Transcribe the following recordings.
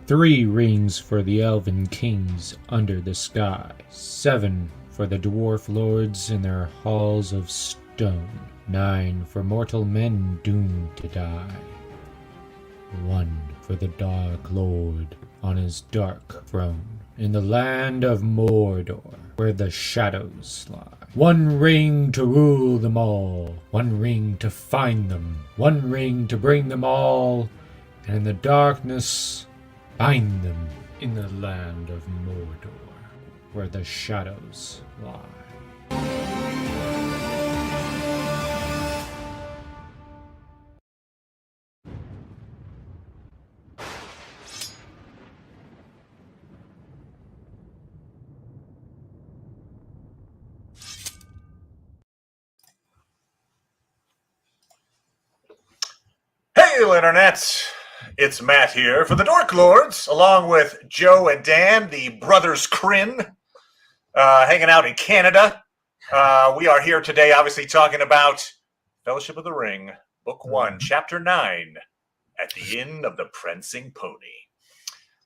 3 rings for the elven kings under the sky, 7 for the dwarf lords in their halls of stone, 9 for mortal men doomed to die, 1 for the Dark Lord on his dark throne in the land of Mordor, where the shadows lie. 1 ring to rule them all, 1 ring to find them, 1 ring to bring them all, and in the darkness bind them in the land of Mordor, where the shadows lie. Hey, Internets! It's Matt here for the DorkLords, along with Joe and Dan, the brothers Krynn, hanging out in Canada. We are here today, obviously, talking about Fellowship of the Ring, Book 1, Chapter 9, At the Inn of the Prancing Pony.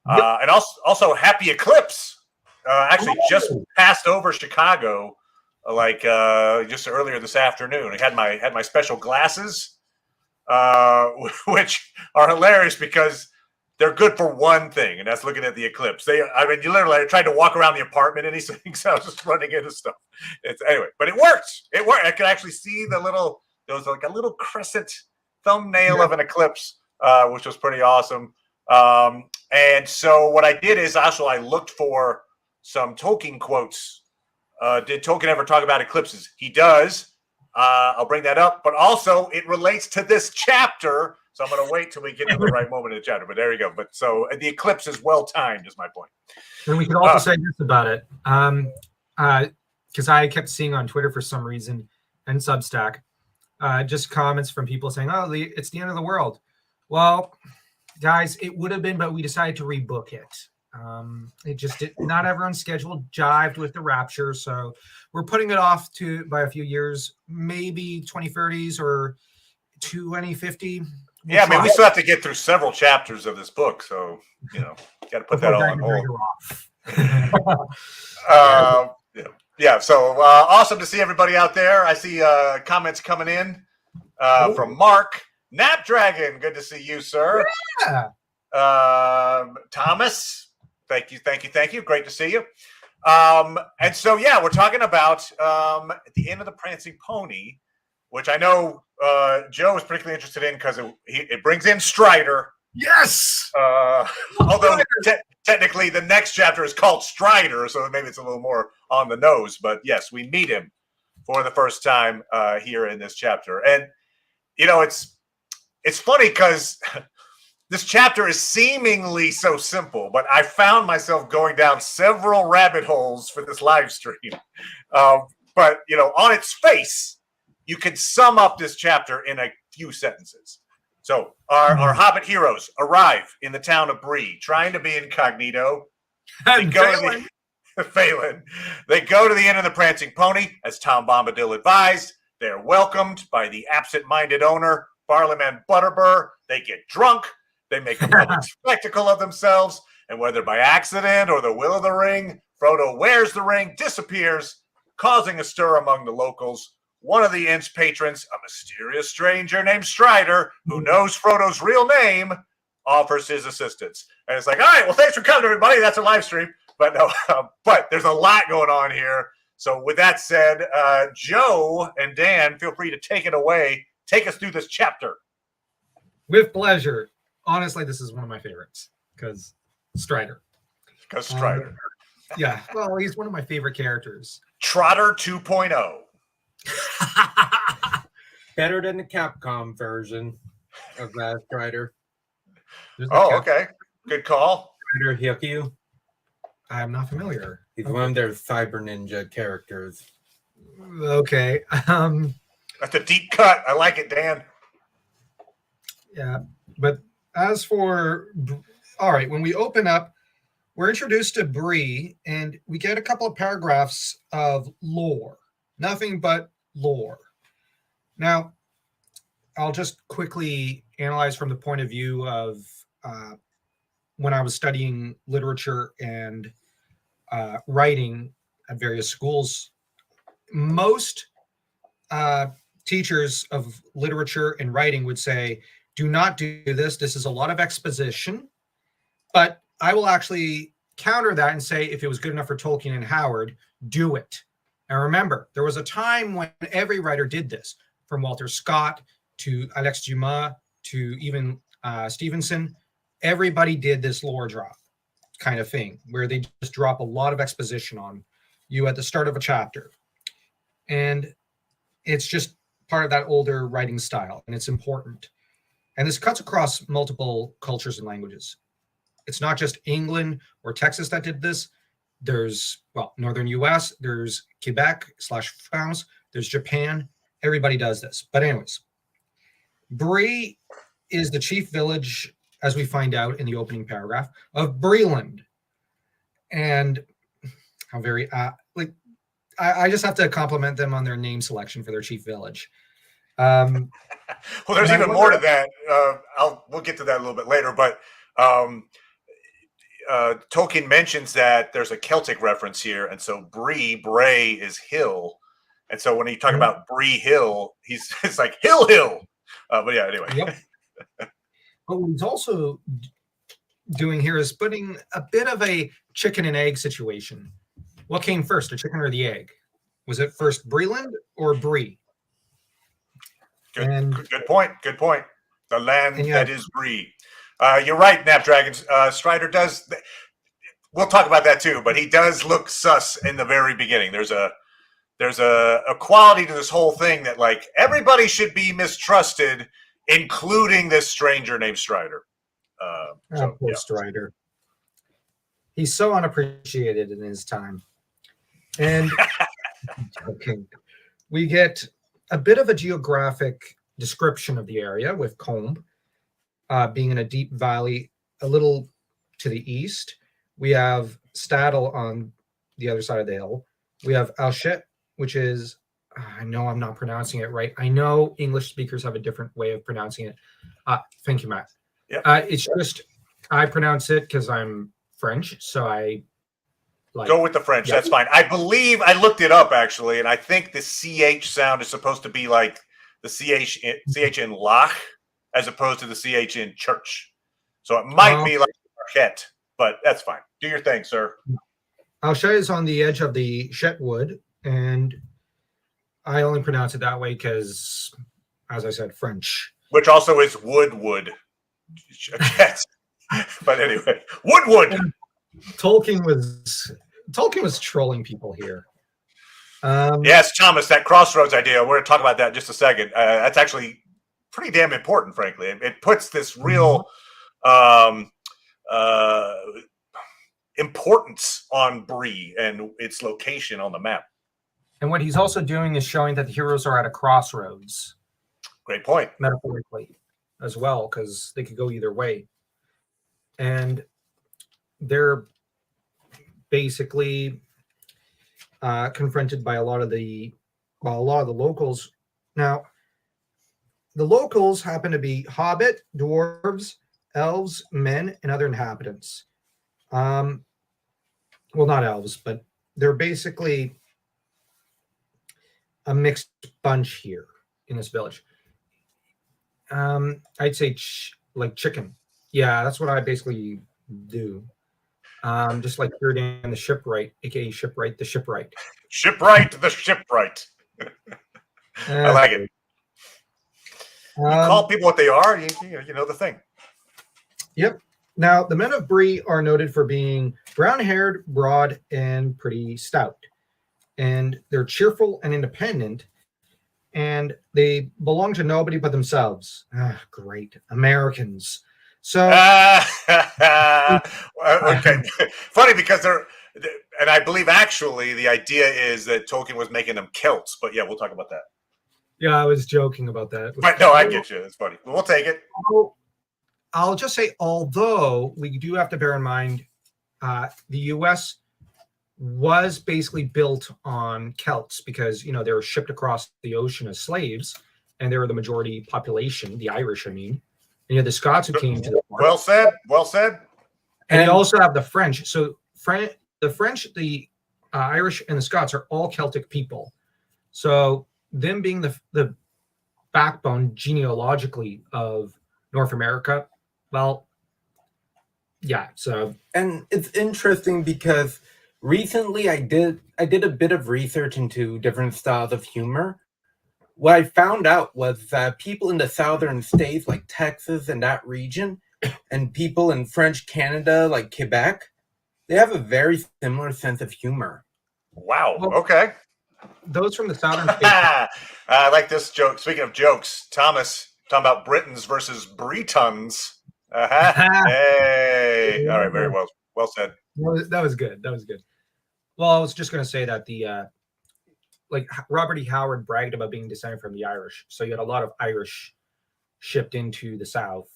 And also, Happy Eclipse. Actually, just passed over Chicago, just earlier this afternoon. I had my special glasses. Which are hilarious because they're good for one thing, and that's looking at the eclipse. I tried to walk around the apartment and these things. I was just running into stuff. Anyway, but it worked. It worked. I could actually see there was like a little crescent thumbnail of an eclipse, which was pretty awesome. And so what I did is also I looked for some Tolkien quotes. Did Tolkien ever talk about eclipses? He does. I'll bring that up, but also it relates to this chapter, so I'm going to wait till we get to the right moment in the chapter. But there you go. But so the eclipse is well timed, is my point. And we can also say this about it, because I kept seeing on Twitter for some reason and Substack, just comments from people saying, "Oh, it's the end of the world." Well, guys, it would have been, but we decided to rebook it. It just did not, everyone's schedule jived with the rapture, so we're putting it off by a few years, maybe 2030s or 2050. Yeah, I mean, we still have to get through several chapters of this book, so got to put that all on hold. Yeah. So awesome to see everybody out there. I see comments coming in from Mark Napdragon. Good to see you, sir. Yeah. Thomas. Thank you. Great to see you. And so, we're talking about at the end of the Prancing Pony, which I know Joe is particularly interested in because it brings in Strider. Yes. Although technically the next chapter is called Strider, so maybe it's a little more on the nose. But yes, we meet him for the first time here in this chapter, and it's funny because this chapter is seemingly so simple, but I found myself going down several rabbit holes for this live stream. But, on its face, you can sum up this chapter in a few sentences. So our Hobbit heroes arrive in the town of Bree, trying to be incognito. They go to Phelan. They go to the Inn of the Prancing Pony, as Tom Bombadil advised. They're welcomed by the absent-minded owner, Barleyman Butterbur. They get drunk. They make a public spectacle of themselves, and whether by accident or the will of the ring, Frodo wears the ring, disappears, causing a stir among the locals. One of the inn's patrons, a mysterious stranger named Strider, who knows Frodo's real name, offers his assistance. And it's like, all right, well, thanks for coming, everybody. That's a live stream. But no, but there's a lot going on here. So with that said, Joe and Dan, feel free to take it away. Take us through this chapter. With pleasure. Honestly, this is one of my favorites because Strider. Yeah, well, he's one of my favorite characters. Trotter 2.0. Better than the Capcom version of that Strider. Okay. Good call. Strider Hyaku. I'm not familiar. He's one of their Cyber Ninja characters. Okay. That's a deep cut. I like it, Dan. Yeah, but as for, all right, when we open up, we're introduced to Bree, and we get a couple of paragraphs of lore. Nothing but lore. Now, I'll just quickly analyze from the point of view of when I was studying literature and writing at various schools, most teachers of literature and writing would say, do not do this. This is a lot of exposition. But I will actually counter that and say, if it was good enough for Tolkien and Howard, do it. And remember, there was a time when every writer did this, from Walter Scott to Alex Dumas to even Stevenson. Everybody did this lore drop kind of thing, where they just drop a lot of exposition on you at the start of a chapter. And it's just part of that older writing style, and it's important. And this cuts across multiple cultures and languages. It's not just England or Texas that did this. There's, well, northern US, there's Quebec/France, there's Japan. Everybody does this. But anyways, Bree is the chief village, as we find out in the opening paragraph, of Breeland. And how very, I just have to compliment them on their name selection for their chief village. Well, there's even more to that. We'll get to that a little bit later, but Tolkien mentions that there's a Celtic reference here, and so Bray is hill, and so when you talk about Bree Hill, it's like hill. But yeah, anyway. Yep. But what he's also doing here is putting a bit of a chicken and egg situation. What came first, the chicken or the egg? Was it first Breeland or Bree? Good point. The land that is Bree. You're right, Knapdragons. Strider does. We'll talk about that too, but he does look sus in the very beginning. There's a quality to this whole thing that, like, everybody should be mistrusted, including this stranger named Strider. Poor Strider. He's so unappreciated in his time. And we get a bit of a geographic description of the area, with Combe being in a deep valley a little to the east. We have Staddle on the other side of the hill. We have Alshet, which is, I know I'm not pronouncing it right. I know English speakers have a different way of pronouncing it. Thank you, Matt. Yep. It's just, I pronounce it because I'm French, so I go with the French. Yeah. That's fine. I believe I looked it up actually, and I think the CH sound is supposed to be like the CH in Lach as opposed to the CH in church. So it might be like Marquette, but that's fine. Do your thing, sir. Alshet is on the edge of the Shetwood, and I only pronounce it that way because, as I said, French. Which also is wood. But anyway, wood. Tolkien was trolling people here. Yes, Thomas, that crossroads idea, we're going to talk about that in just a second. That's actually pretty damn important, frankly. It puts this real importance on Bree and its location on the map. And what he's also doing is showing that the heroes are at a crossroads. Great point. Metaphorically as well, because they could go either way. And they're basically confronted by a lot of the locals. Now, the locals happen to be Hobbit, dwarves, elves, men, and other inhabitants. Well, not elves, but they're basically a mixed bunch here in this village. I'd say like chicken. Yeah, that's what I basically do. Just like Beard and the Shipwright, aka Shipwright the Shipwright. Shipwright the Shipwright. I like it. You call people what they are, you know the thing. Yep. Now, the men of Bree are noted for being brown-haired, broad, and pretty stout. And they're cheerful and independent, and they belong to nobody but themselves. Great. Americans. So okay. Funny because they're, and I believe actually the idea is that Tolkien was making them Celts, but yeah, we'll talk about that. Yeah, I was joking about that. But no, I get you. It's funny. We'll take it. I'll just say, although we do have to bear in mind, the U.S. was basically built on Celts because, they were shipped across the ocean as slaves, and they were the majority population, the Irish, I mean. And you had the Scots who came to the port. Well said. And you also have the French. So the French, the Irish, and the Scots are all Celtic people. So them being the backbone genealogically of North America, well, yeah. So, and it's interesting because recently I did a bit of research into different styles of humor. What I found out was that people in the southern states like Texas and that region, and people in French Canada like Quebec, they have a very similar sense of humor. Wow. Well, Okay. Those from the southern states. I like this joke. Speaking of jokes, Thomas talking about Britons versus Bretons. Hey. All right. Very well. Well said. That was good. That was good. Well, I was just going to say that the like Robert E. Howard bragged about being descended from the Irish, so you had a lot of Irish shipped into the South,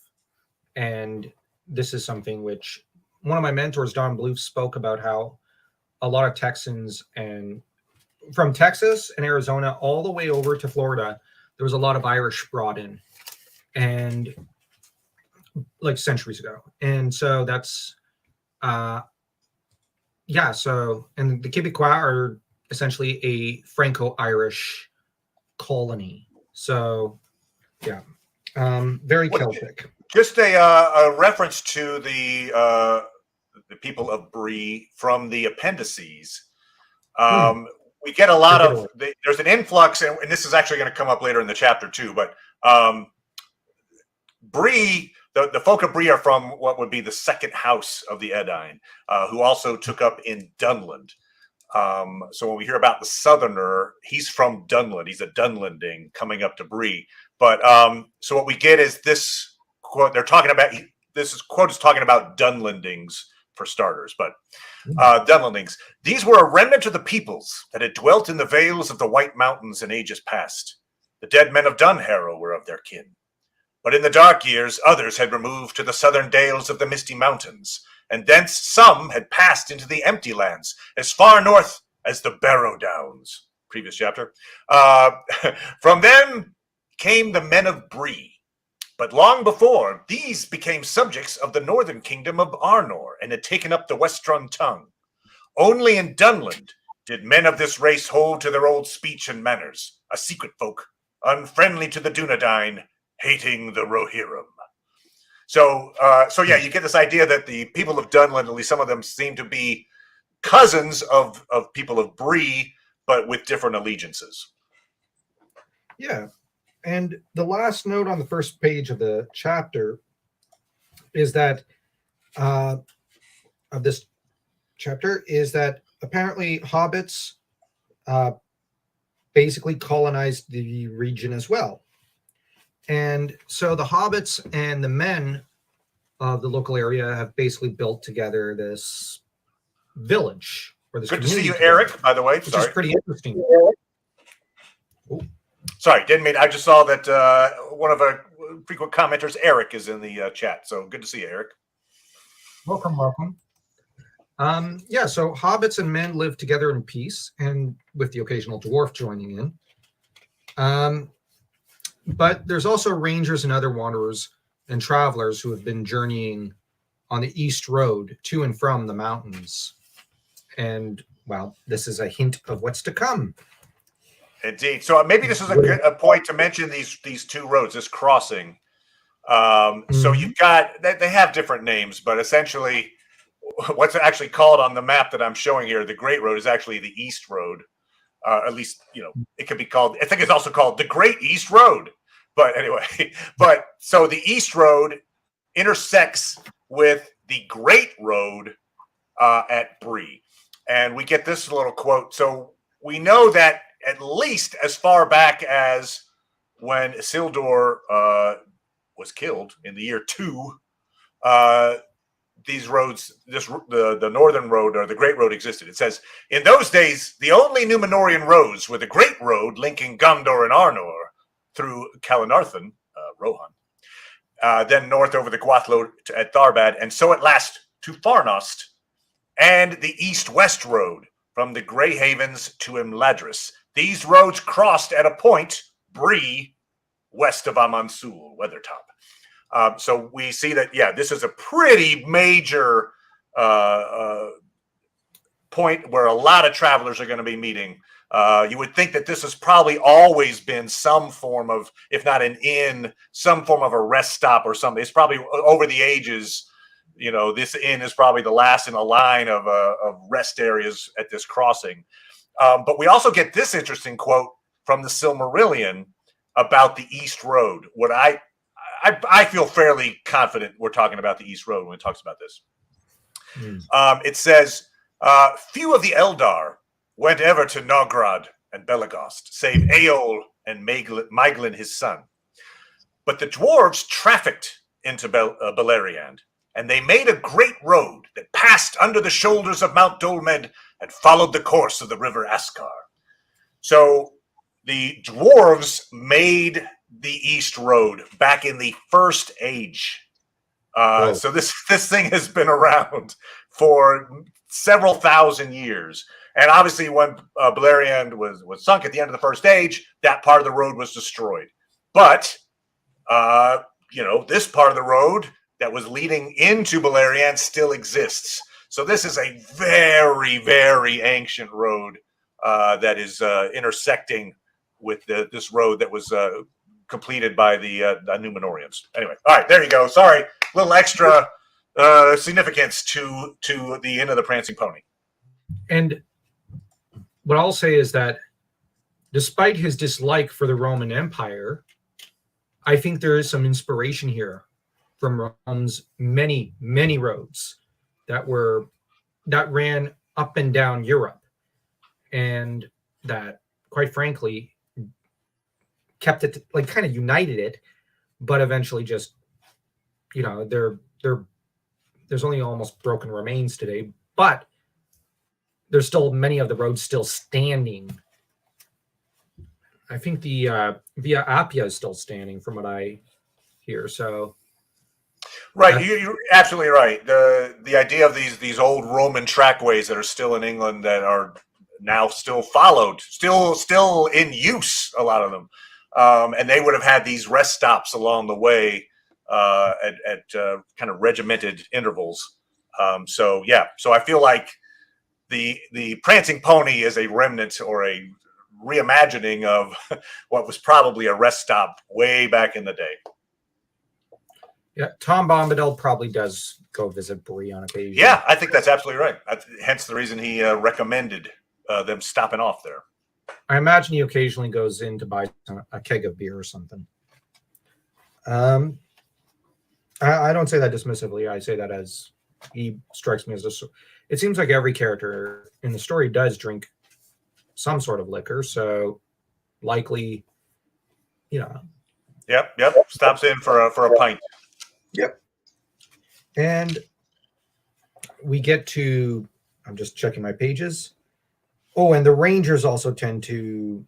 and this is something which one of my mentors, Don Bluth, spoke about how a lot of Texans and from Texas and Arizona all the way over to Florida, there was a lot of Irish brought in, and like centuries ago, and so that's yeah. So and the Quebecois are essentially a Franco-Irish colony. So yeah, very Celtic. Just a reference to the people of Bree from the appendices. We get a lot of there's an influx, and this is actually going to come up later in the chapter too. But Bree, the folk of Bree are from what would be the second house of the Edain, who also took up in Dunland. So when we hear about the Southerner, he's from Dunland. He's a Dunlanding coming up to Bree. But so what we get is this quote. They're talking about this quote is talking about Dunlandings for starters, but Dunlandings. These were a remnant of the peoples that had dwelt in the vales of the White Mountains in ages past. The dead men of Dunharrow were of their kin. But in the dark years, others had removed to the southern dales of the Misty Mountains, and thence some had passed into the empty lands, as far north as the Barrow Downs. Previous chapter. From them came the men of Bree. But long before, these became subjects of the northern kingdom of Arnor, and had taken up the Westron tongue. Only in Dunland did men of this race hold to their old speech and manners, a secret folk, unfriendly to the Dunedain, hating the Rohirrim. So yeah, you get this idea that the people of Dunland, at least some of them, seem to be cousins of people of Bree, but with different allegiances. Yeah. And the last note on the first page of the chapter is that of this chapter is that apparently hobbits basically colonized the region as well. And so the hobbits and the men of the local area have basically built together this village. Or this Good to see you, together, Eric, by the way. which is pretty interesting. Ooh. Sorry, didn't mean. I just saw that one of our frequent commenters, Eric, is in the chat. So good to see you, Eric. Welcome. Yeah, so hobbits and men live together in peace, and with the occasional dwarf joining in. But there's also rangers and other wanderers and travelers who have been journeying on the East Road to and from the mountains. And, well, this is a hint of what's to come. Indeed. So maybe this is a point to mention these two roads, this crossing. So you've got, they have different names, but essentially what's actually called on the map that I'm showing here, the Great Road, is actually the East Road. At least, it could be called, I think it's also called the Great East Road. But anyway, so the East Road intersects with the Great Road at Bree. And we get this little quote. So we know that at least as far back as when Isildur was killed in the year 2, these roads, the Northern Road or the Great Road existed. It says, in those days, the only Númenorian roads were the Great Road linking Gondor and Arnor through Calenarthon, Rohan, then north over the Gwathlo at Tharbad, and so at last to Farnost, and the East-West Road from the Grey Havens to Imladris. These roads crossed at a point, Bree, west of Amansul, Weathertop. So we see that, yeah, this is a pretty major point where a lot of travelers are going to be meeting. You would think that this has probably always been some form of, if not an inn, some form of a rest stop or something. It's probably over the ages, this inn is probably the last in a line of rest areas at this crossing. But we also get this interesting quote from the Silmarillion about the East Road. What I feel fairly confident we're talking about the East Road when it talks about this. It says, few of the Eldar went ever to Nogrod and Belagost, save Eol and Maeglin his son. But the dwarves trafficked into Beleriand, and they made a great road that passed under the shoulders of Mount Dolmed and followed the course of the river Askar. So the dwarves made the East Road back in the First Age. So this thing has been around for several thousand years. And obviously when Beleriand was sunk at the end of the First Age, that part of the road was destroyed. But, this part of the road that was leading into Beleriand still exists. So this is a very, very ancient road that is intersecting with this road that was completed by the Numenorians. Anyway, all right, there you go. Sorry, a little extra significance to the Inn of the Prancing Pony. And what I'll say is that despite his dislike for the Roman Empire, I think there is some inspiration here from Rome's many, many roads that ran up and down Europe, and that, quite frankly, kept it, like, kind of united it, but eventually just, there's only almost broken remains today, but there's still many of the roads still standing. I think the Via Appia is still standing from what I hear. So, right, you're absolutely right. The idea of these old Roman trackways that are still in England that are now still followed, still in use, a lot of them, and they would have had these rest stops along the way at kind of regimented intervals. So I feel like the Prancing Pony is a remnant or a reimagining of what was probably a rest stop way back in the day. Yeah, Tom Bombadil probably does go visit Bree on occasion. Yeah, I think that's absolutely right. Hence the reason he recommended them stopping off there. I imagine he occasionally goes in to buy a keg of beer or something. I don't say that dismissively. I say that as he strikes me as it seems like every character in the story does drink some sort of liquor, so likely, Yep. Stops in for a pint. Yep. And we get to, I'm just checking my pages. Oh, and the Rangers also tend to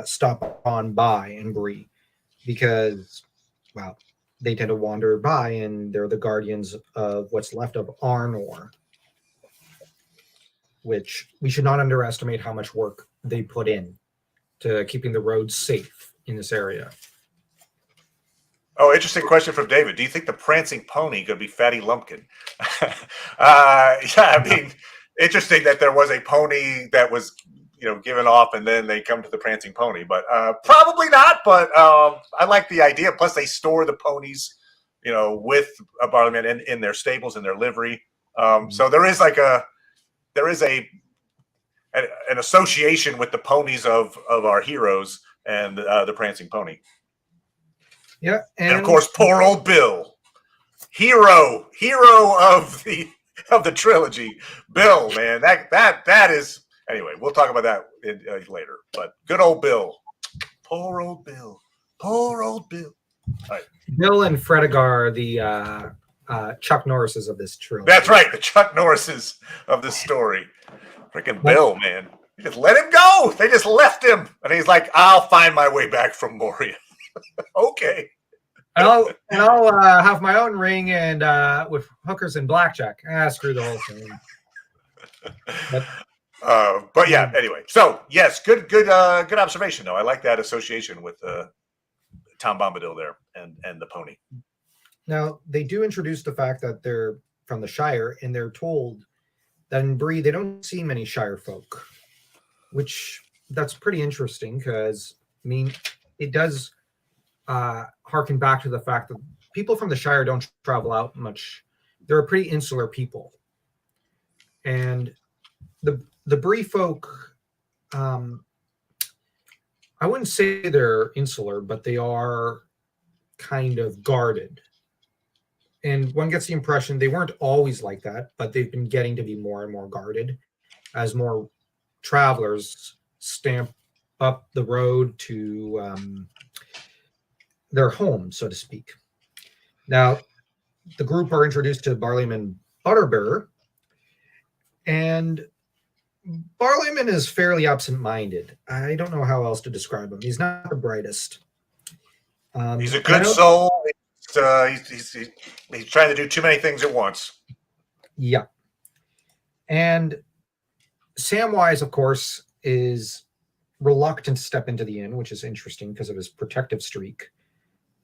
stop on by in Bree because, well, they tend to wander by, and they're the guardians of what's left of Arnor, which we should not underestimate how much work they put in to keeping the roads safe in this area. Oh, interesting question from David. Do you think the Prancing Pony could be Fatty Lumpkin? Interesting that there was a pony that was, given off, and then they come to the Prancing Pony. But probably not. But I like the idea. Plus, they store the ponies, with a Barleyman in their stables, in their livery. So there is an association with the ponies of our heroes and the Prancing Pony. Yeah, and of course, poor old Bill, hero of the trilogy. Bill, man, that is. Anyway, we'll talk about that later. But good old Bill, poor old Bill. All right. Bill and Fredegar, the Chuck Norrises of this trilogy. That's right, the Chuck Norrises of this story. Freaking Bill, man. You just let him go. They just left him. And he's like, I'll find my way back from Moria. Okay. And I'll have my own ring and with hookers and blackjack. Screw the whole thing. But yeah, anyway. So yes, good observation though. I like that association with Tom Bombadil there and the pony. Now they do introduce the fact that they're from the Shire, and they're told that in Bree they don't see many Shire folk, which that's pretty interesting because I mean it does harken back to the fact that people from the Shire don't travel out much. They're a pretty insular people, and the Bree folk, I wouldn't say they're insular, but they are kind of guarded. And one gets the impression they weren't always like that, but they've been getting to be more and more guarded as more travelers stamp up the road to their home, so to speak. Now, the group are introduced to Barleyman Butterbear, and Barleyman is fairly absent-minded. I don't know how else to describe him. He's not the brightest. He's a good soul. He's trying to do too many things at once. Yeah. And Samwise, of course, is reluctant to step into the inn, which is interesting because of his protective streak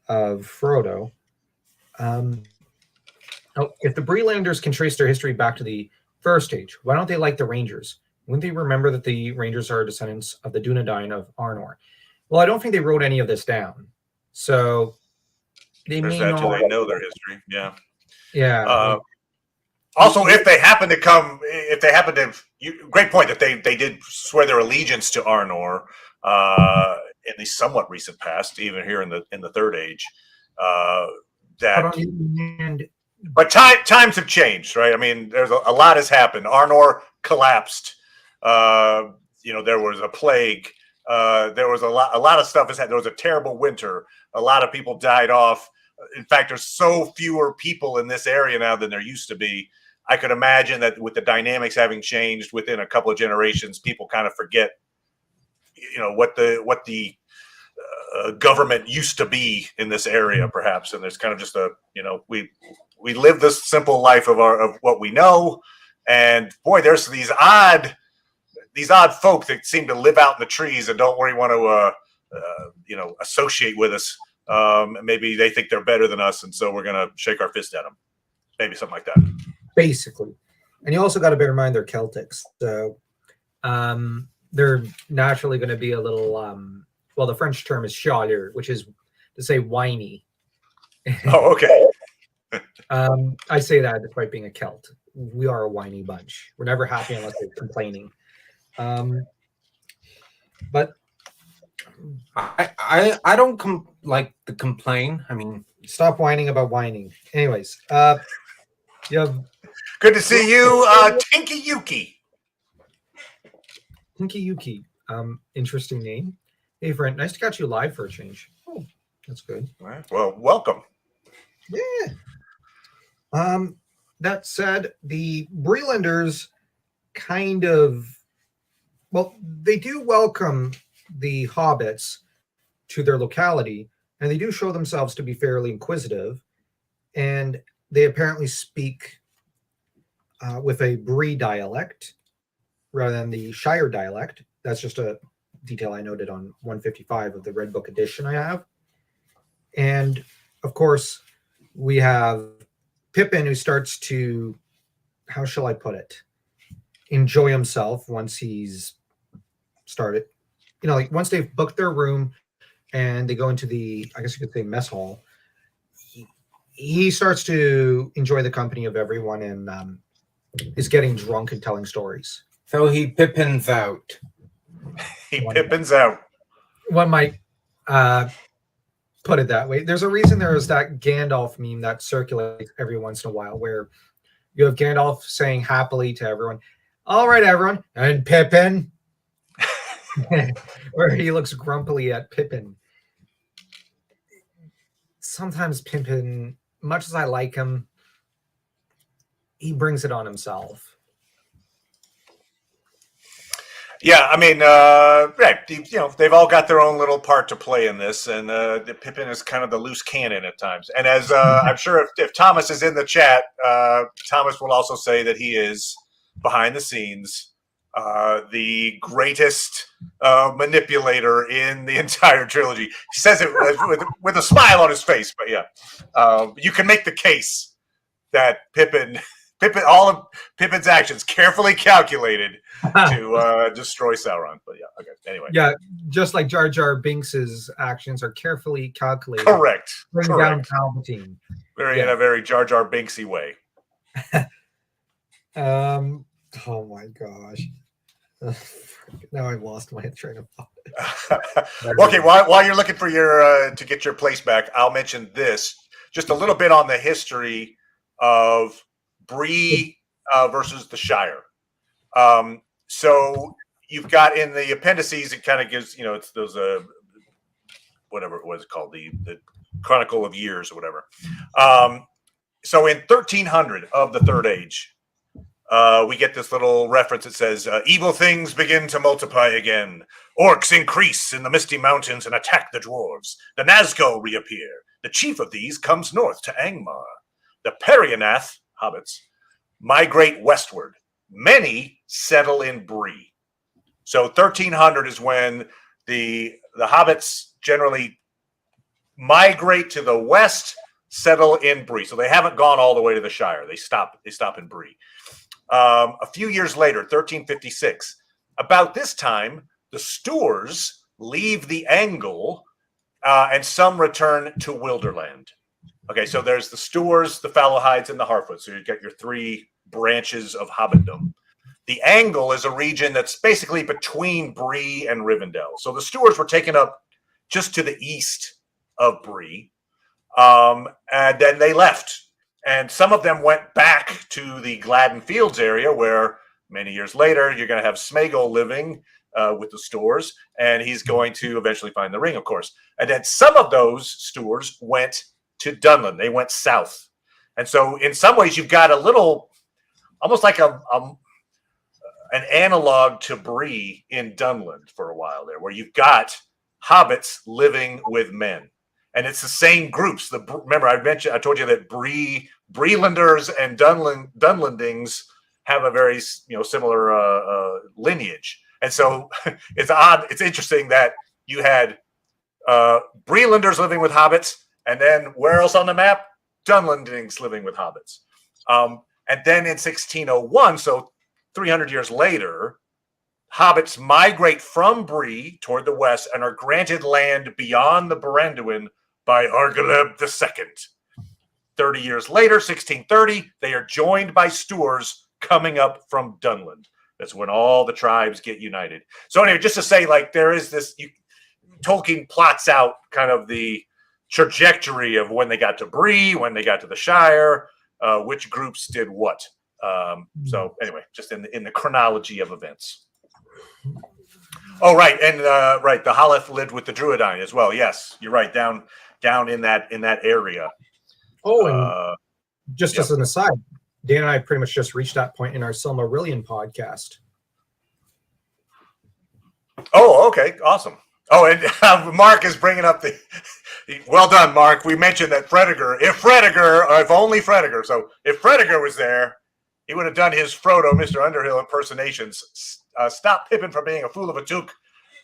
of Frodo. If the Breelanders can trace their history back to the First Age, why don't they like the Rangers? Wouldn't they remember that the Rangers are descendants of the Dunedain of Arnor? Well, I don't think they wrote any of this down. So they may not. They know their history. Yeah. Yeah. Also, if they happen to, great point that they did swear their allegiance to Arnor in the somewhat recent past, even here in the Third Age. But times have changed, right? I mean, there's a lot has happened. Arnor collapsed. There was a plague. There was a lot of stuff has happened. There was a terrible winter. A lot of people died off. In fact, there's so fewer people in this area now than there used to be. I could imagine that with the dynamics having changed within a couple of generations, people kind of forget, what the government used to be in this area, perhaps. And there's kind of just we live this simple life of what we know, and boy, there's these odd folk that seem to live out in the trees and don't really want to associate with us. Maybe they think they're better than us, and so we're gonna shake our fist at them. Maybe something like that. Basically, and you also got to bear in mind they're Celtics, so they're naturally going to be a little. Well, the French term is chialeux, which is to say whiny. Oh, okay. I say that despite being a Celt. We are a whiny bunch. We're never happy unless they're complaining. But I don't like the complain. I mean, stop whining about whining. Anyways, you have good to see you, Tinky Yuki. Tinky Yuki. Interesting name. Hey, friend, nice to catch you live for a change. Oh, that's good. All right. Well, welcome. Yeah. That said, the Breelanders kind of, they do welcome the hobbits to their locality, and they do show themselves to be fairly inquisitive, and they apparently speak with a Bree dialect rather than the Shire dialect. That's just a detail I noted on 155 of the Red Book edition I have. And of course, we have Pippin, who starts to, how shall I put it, enjoy himself once he's started. Once they've booked their room and they go into the, I guess you could say, mess hall, he starts to enjoy the company of everyone and is getting drunk and telling stories. So he Pippins out. Pippins out. One might put it that way. There's a reason there is that Gandalf meme that circulates every once in a while where you have Gandalf saying happily to everyone, "All right, everyone," and Pippin, where he looks grumpily at Pippin. Sometimes Pippin, much as I like him, he brings it on himself. Yeah, I mean, they've all got their own little part to play in this, and Pippin is kind of the loose cannon at times. And as I'm sure if Thomas is in the chat, Thomas will also say that he is, behind the scenes, the greatest manipulator in the entire trilogy. He says it with a smile on his face, but yeah, you can make the case that Pippin, all of Pippin's actions carefully calculated to destroy Sauron. But yeah, okay. Anyway. Yeah, just like Jar Jar Binks's actions are carefully calculated. Correct. Bring down Palpatine. In a very Jar Jar Binksy way. Oh my gosh. Now I've lost my train of thought. Okay, while you're looking for your to get your place back, I'll mention this. Just a little bit on the history of Bree versus the Shire. So you've got in the appendices, it kind of gives, it's those whatever it was called, the Chronicle of Years or whatever. So in 1300 of the Third Age, we get this little reference that says, evil things begin to multiply again. Orcs increase in the misty mountains and attack the dwarves. The Nazgul reappear. The chief of these comes north to Angmar. The Perianath, hobbits, migrate westward. Many settle in Bree. So 1300 is when the hobbits generally migrate to the west, settle in Bree. So they haven't gone all the way to the Shire. They stop in Bree. A few years later, 1356, about this time, the Stoors leave the Angle and some return to Wilderland. Okay, so there's the Stoors, the Fallowhides, and the Harfoots. So you get your three branches of Hobbitdom. The Angle is a region that's basically between Bree and Rivendell. So the Stoors were taken up just to the east of Bree, and then they left. And some of them went back to the Gladden Fields area, where many years later you're going to have Smeagol living with the Stoors, and he's going to eventually find the ring, of course. And then some of those Stoors went to Dunland. They went south. And so in some ways you've got a little, almost like an analog to Bree in Dunland for a while there, where you've got hobbits living with men. And it's the same groups. Remember, I told you that Breelanders and Dunlandings have a very similar lineage. And so it's odd. It's interesting that you had Breelanders living with hobbits, and then where else on the map? Dunlandings living with hobbits. And then in 1601, so 300 years later, hobbits migrate from Bree toward the west and are granted land beyond the Baranduin by Argaleb II. 30 years later, 1630, they are joined by Stoors coming up from Dunland. That's when all the tribes get united. So anyway, just to say, there is this, Tolkien plots out kind of the trajectory of when they got to Bree, when they got to the Shire, which groups did what. So anyway, just in the chronology of events. Oh, right. And the Haleth lived with the Druidine as well. Yes, you're right. Down in that area. Oh, and just as an aside, Dan and I pretty much just reached that point in our Silmarillion podcast. Oh, okay. Awesome. Oh, and Mark is bringing up well done, Mark. We mentioned that if only Frediger. So if Frediger was there, he would have done his Frodo, Mr. Underhill impersonations. Stop Pippin from being a fool of a toque,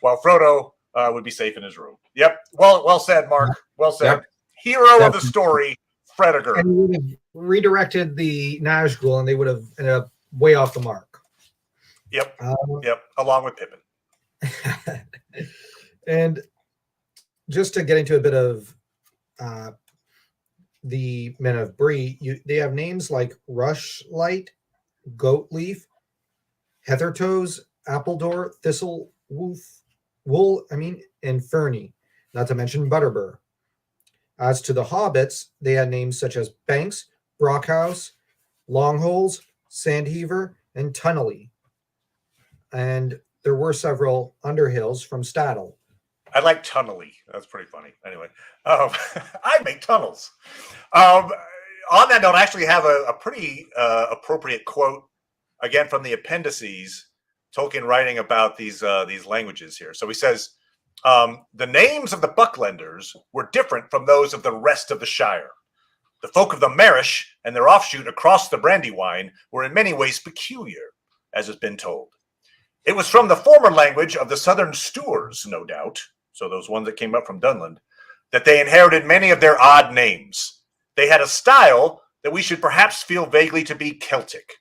while Frodo would be safe in his room. Yep. Well said, Mark. Well said. Yep. Hero of the story, Frediger. And he would have redirected the Nazgul, and they would have ended up way off the mark. Yep. Along with Pippin. And just to get into a bit of the men of Bree, they have names like Rushlight, Goatleaf, Heathertoes, Appledore, Thistle, and Fernie, not to mention Butterbur. As to the hobbits, they had names such as Banks, Brockhouse, Longholes, Sandheaver, and Tunnelly. And there were several Underhills from Staddle. I like Tunnelly. That's pretty funny. Anyway, I make tunnels. On that note, I actually have a pretty appropriate quote, again, from the appendices, Tolkien writing about these languages here. So he says, the names of the Bucklenders were different from those of the rest of the Shire. The folk of the Marish and their offshoot across the Brandywine were in many ways peculiar, as has been told. It was from the former language of the southern Stoors, no doubt, so those ones that came up from Dunland, that they inherited many of their odd names. They had a style that we should perhaps feel vaguely to be Celtic.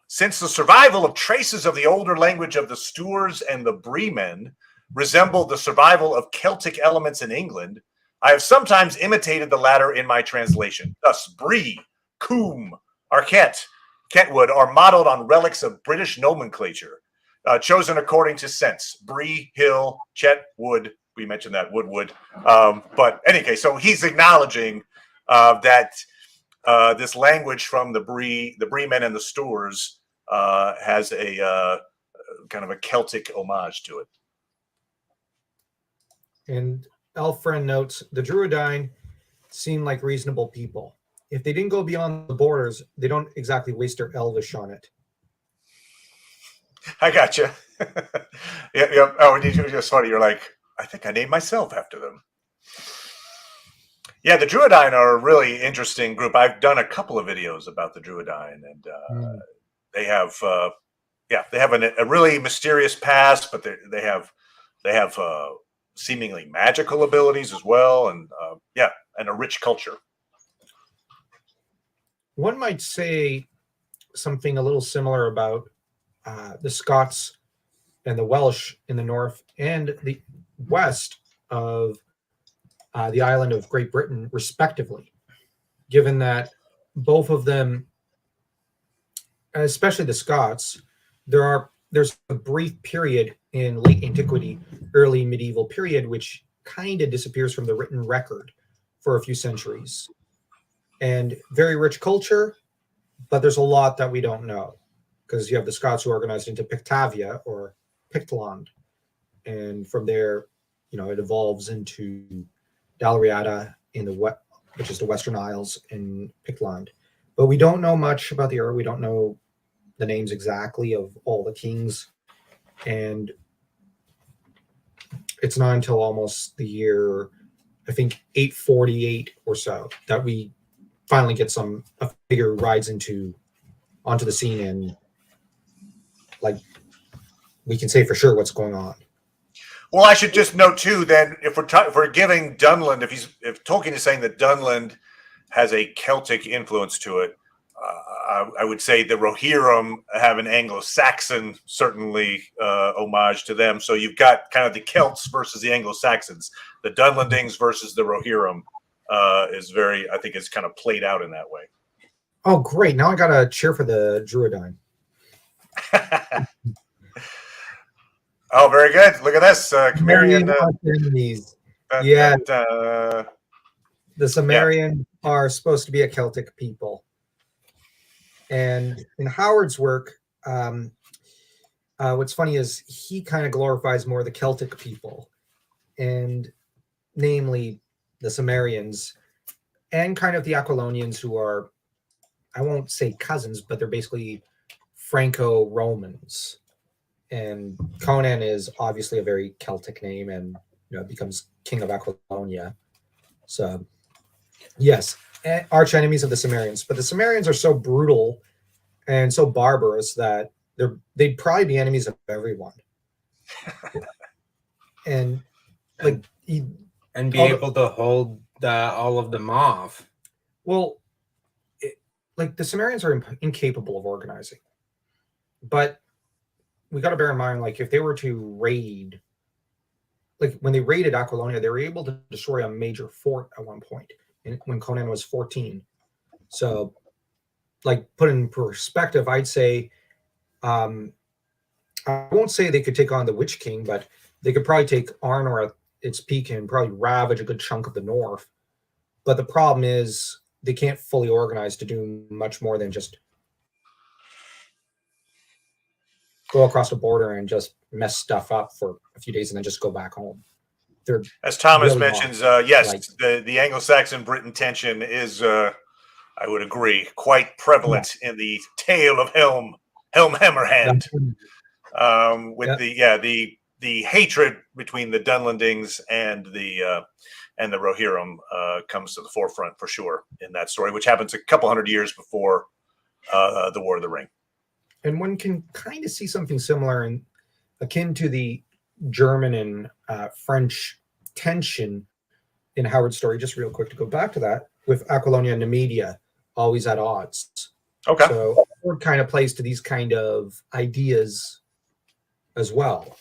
Since the survival of traces of the older language of the Stoors and the Breemen resembled the survival of Celtic elements in England, I have sometimes imitated the latter in my translation. Thus, Bree, Coombe, Arquette, Kentwood are modeled on relics of British nomenclature, chosen according to sense. Bree, Hill, Chet, Wood. We mentioned that, Wood. But in any case, so he's acknowledging that this language from the Breemen and the Stoors has a kind of a Celtic homage to it. And Elfriend notes, the Druidine seem like reasonable people. If they didn't go beyond the borders, they don't exactly waste their Elvish on it. I gotcha. Yeah. Oh, and it's just funny. You're like, I think I named myself after them. Yeah, the Druidine are a really interesting group. I've done a couple of videos about the Druidine, and they have, they have a really mysterious past, but they have seemingly magical abilities as well, and and a rich culture. One might say something a little similar about the Scots and the Welsh in the north and the west of the island of Great Britain, respectively, given that both of them, especially the Scots, there's a brief period in late antiquity, early medieval period, which kind of disappears from the written record for a few centuries. And very rich culture, but there's a lot that we don't know, because you have the Scots who organized into Pictavia or Pictland, and from there, it evolves into Dalriada in the west, which is the Western Isles in Pictland. But we don't know much about the era. We don't know the names exactly of all the kings, and it's not until almost the year, I think, 848 or so, that we finally get a figure rides onto the scene, and we can say for sure what's going on. Well, I should just note too, then, if we're giving Dunland, if Tolkien is saying that Dunland has a Celtic influence to it, I would say the Rohirrim have an Anglo-Saxon, certainly, homage to them. So you've got kind of the Celts versus the Anglo-Saxons. The Dunlandings versus the Rohirrim I think it's kind of played out in that way. Oh, great. Now I got to cheer for the Druidine. Oh, very good. Look at this. Cimmerian. Enemies. Yeah. The Cimmerian are supposed to be a Celtic people. And in Howard's work, what's funny is he kind of glorifies more the Celtic people, and namely the Cimmerians, and kind of the Aquilonians, who are, I won't say cousins, but they're basically Franco-Romans. And Conan is obviously a very Celtic name, and becomes king of Aquilonia. So, yes, arch enemies of the Cimmerians. But the Cimmerians are so brutal and so barbarous that they'd probably be enemies of everyone. And be able to hold all of them off. Well, the Cimmerians are incapable of organizing, but we got to bear in mind, if they were to raid, when they raided Aquilonia, they were able to destroy a major fort at one point, when Conan was 14. So, put in perspective, I'd say, I won't say they could take on the Witch King, but they could probably take Arnor at its peak and probably ravage a good chunk of the north. But the problem is they can't fully organize to do much more than just go across the border and just mess stuff up for a few days and then just go back home. They're As Thomas really mentions, yes, the Anglo-Saxon Britain tension is, I would agree, quite prevalent in the Tale of Helm Hammerhand. With the hatred between the Dunlandings and the Rohirrim comes to the forefront for sure in that story, which happens a couple hundred years before the War of the Ring. And one can kind of see something similar and akin to the German and French tension in Howard's story. Just real quick to go back to that, with Aquilonia and Numidia always at odds. Okay. So it kind of plays to these kind of ideas as well.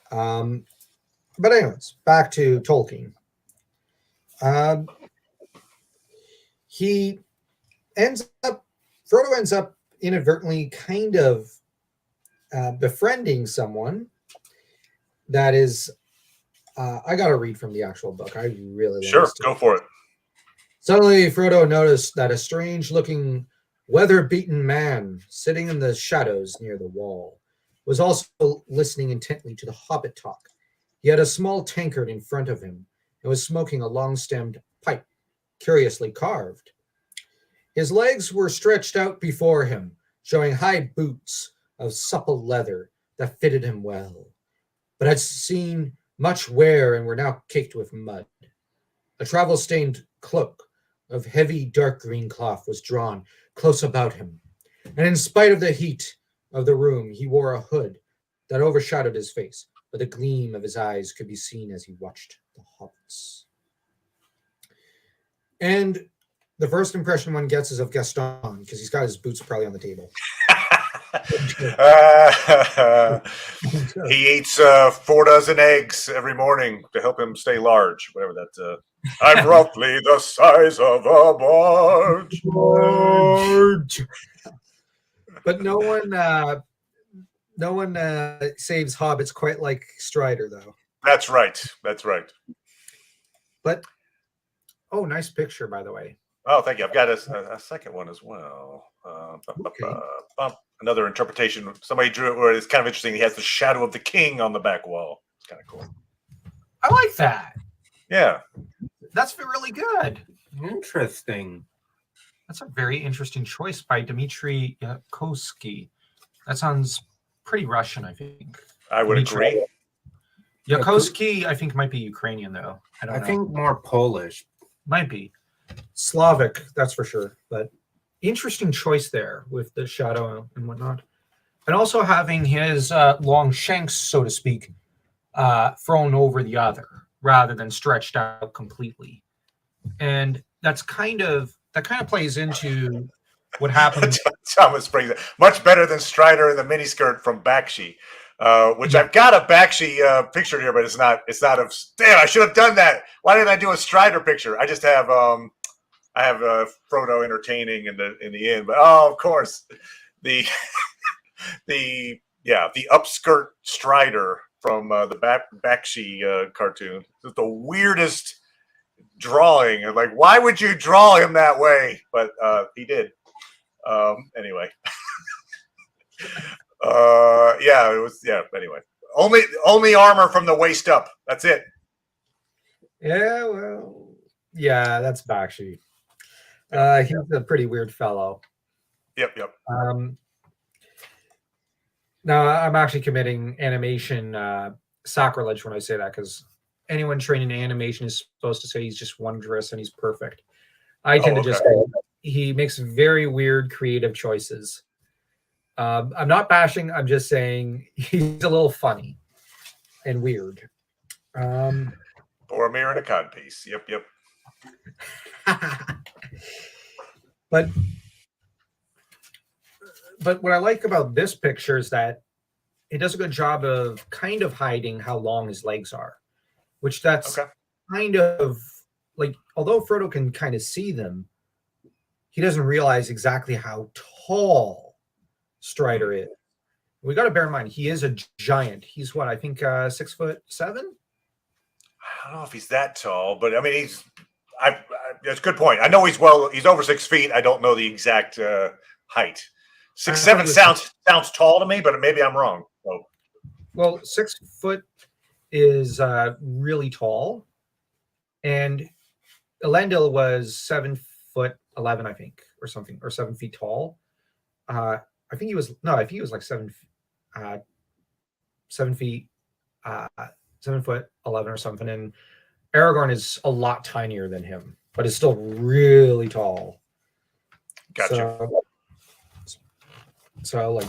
But anyways, back to Tolkien. Frodo ends up inadvertently kind of befriending someone that is, I got to read from the actual book. I really Sure, go for it. Suddenly, Frodo noticed that a strange-looking, weather-beaten man sitting in the shadows near the wall was also listening intently to the Hobbit talk. He had a small tankard in front of him and was smoking a long-stemmed pipe, curiously carved. His legs were stretched out before him, showing high boots of supple leather that fitted him well, but had seen much wear and were now caked with mud. A travel-stained cloak of heavy dark green cloth was drawn close about him, and in spite of the heat of the room, he wore a hood that overshadowed his face, but the gleam of his eyes could be seen as he watched the hobbits. And the first impression one gets is of Gaston, because he's got his boots probably on the table. He eats 4 dozen eggs every morning to help him stay large, whatever that. I'm roughly the size of a barge. But no one saves hobbits quite like Strider, though. That's right. That's right. But nice picture, by the way. Oh, thank you. I've got a second one as well. Another interpretation. Somebody drew it where it's kind of interesting. He has the shadow of the king on the back wall. It's kind of cool. I like that. Yeah. That's really good. Interesting. That's a very interesting choice by Dmitry Yakovsky. That sounds pretty Russian, I think. I would agree. Yakovsky, I think, might be Ukrainian, though. I think more Polish. Might be. Slavic, that's for sure. But interesting choice there with the shadow and whatnot. And also having his long shanks, so to speak, thrown over the other rather than stretched out completely. And that kind of plays into what happened. Thomas brings it much better than Strider in the miniskirt from Bakshi, which I've got a Bakshi picture here, but it's not of. Damn, I should have done that. Why didn't I do a Strider picture? I just have Frodo entertaining in the end, but of course the upskirt Strider from the Bakshi cartoon. It's the weirdest drawing. And like, why would you draw him that way? But he did. Anyway. It was anyway. Only armor from the waist up. That's it. Yeah, well, yeah, that's Bakshi. He's a pretty weird fellow. Yep. Now, I'm actually committing animation sacrilege when I say that, because anyone trained in animation is supposed to say he's just wondrous and he's perfect. I tend to just say he makes very weird creative choices. I'm not bashing. I'm just saying he's a little funny and weird. Boromir and a codpiece. Yep. But what I like about this picture is that it does a good job of kind of hiding how long his legs are, which that's kind of like, although Frodo can kind of see them, he doesn't realize exactly how tall Strider is. We got to bear in mind, he is a giant. He's what, I think 6'7"? I don't know if he's that tall, but I mean, that's a good point. I know he's over 6 feet. I don't know the exact height. 6'7" sounds tall to me, but maybe I'm wrong. So. Well, 6 foot is really tall, and Elendil was 7'11", I think, or something, or 7 feet tall. I think he was like 7 feet, 7'11" or something. And Aragorn is a lot tinier than him, but is still really tall. Gotcha. So like,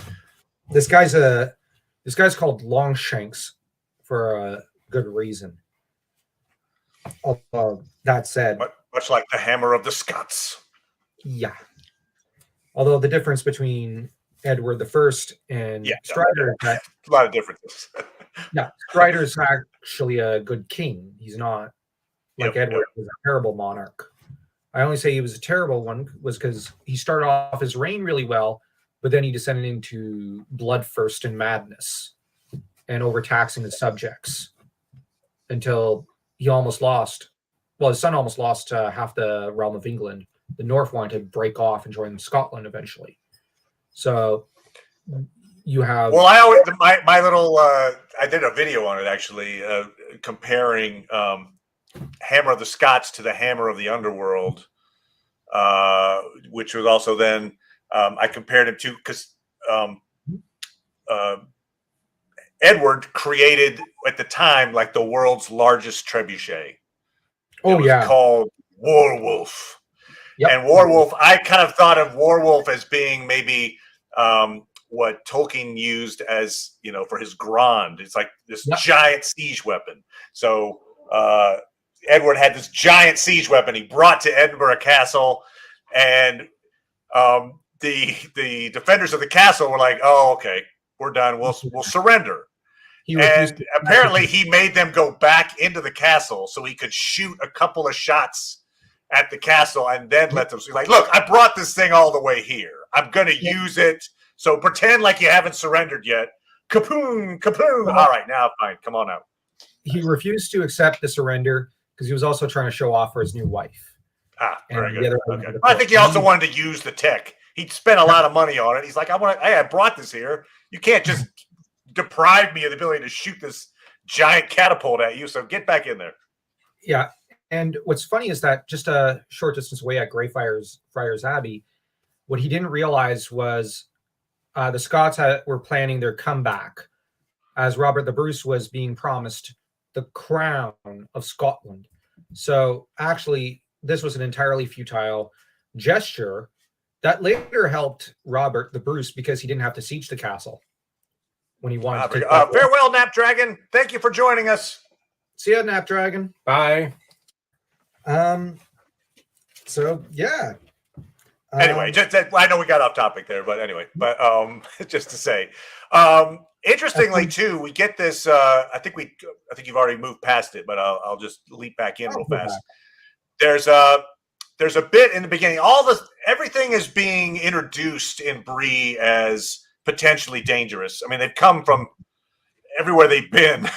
this guy's called Longshanks for a good reason. Although that said, much like the Hammer of the Scots. Yeah, Although the difference between Edward the First and Strider is that a lot of differences. yeah, Strider's actually a good king. He's not like Edward was a terrible monarch. I only say he was a terrible one was because he started off his reign really well, but then he descended into bloodthirst and madness and overtaxing his subjects until he almost lost. Well, his son almost lost half the realm of England. The North wanted to break off and join Scotland eventually. So you have... Well, I always my little I did a video on it actually, comparing Hammer of the Scots to the Hammer of the Underworld, which was also then I compared him to because Edward created at the time like the world's largest trebuchet. Oh, it was called Warwolf. Yep. And Warwolf, I kind of thought of Warwolf as being maybe what Tolkien used as, for his Grand. It's like this giant siege weapon. So Edward had this giant siege weapon he brought to Edinburgh Castle, and the defenders of the castle were like, "Oh, okay, we're done. We'll surrender." And apparently he made them go back into the castle so he could shoot a couple of shots at the castle and then let them see, like, look, I brought this thing all the way here. I'm going to use it. So pretend like you haven't surrendered yet. Kapoom, kapoom. All right, now fine. Come on out. He refused to accept the surrender because he was also trying to show off for his new wife. Very good. Okay. I think he also wanted to use the tech. He spent a lot of money on it. He's like, I brought this here. You can't just deprive me of the ability to shoot this giant catapult at you. So get back in there. Yeah. And what's funny is that just a short distance away at Greyfriars Abbey, what he didn't realize was the Scots were planning their comeback as Robert the Bruce was being promised the crown of Scotland. So actually, this was an entirely futile gesture that later helped Robert the Bruce because he didn't have to siege the castle when he wanted to. Farewell, Napdragon. Thank you for joining us. See ya, Napdragon. Bye. So yeah. Anyway, I know we got off topic there, but anyway, just to say, interestingly too, we get this. I think you've already moved past it, but I'll just leap back in real fast. There's a bit in the beginning. Everything is being introduced in Bree as potentially dangerous. I mean, they've come from everywhere they've been,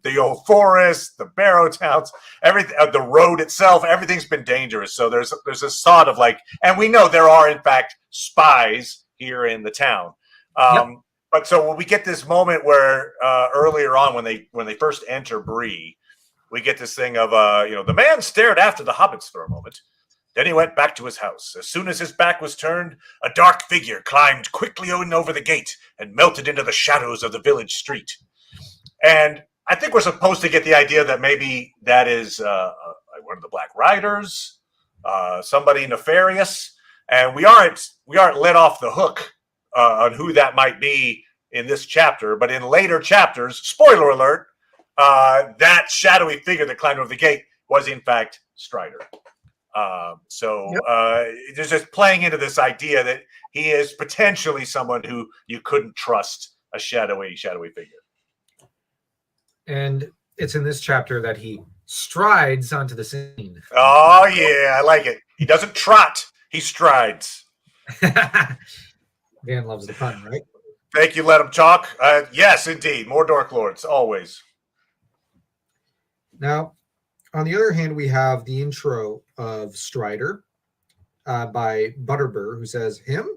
the old forest, the barrow towns, everything, the road itself, everything's been dangerous. So there's a sort of like, and we know there are in fact spies here in the town. But so when we get this moment where earlier on when they first enter Bree, we get this thing of the man stared after the hobbits for a moment. Then he went back to his house. As soon as his back was turned, a dark figure climbed quickly over the gate and melted into the shadows of the village street. And I think we're supposed to get the idea that maybe that is one of the Black Riders, somebody nefarious, and we aren't let off the hook on who that might be in this chapter. But in later chapters, spoiler alert, that shadowy figure that climbed over the gate was in fact Strider. There's just playing into this idea that he is potentially someone who you couldn't trust, a shadowy figure. And it's in this chapter that he strides onto the scene. Oh, yeah, I like it. He doesn't trot, he strides. Dan loves the pun, right? Thank you, let him talk. Yes, indeed. More DorkLords, always. Now, on the other hand, we have the intro of Strider by Butterbur, who says, "Him?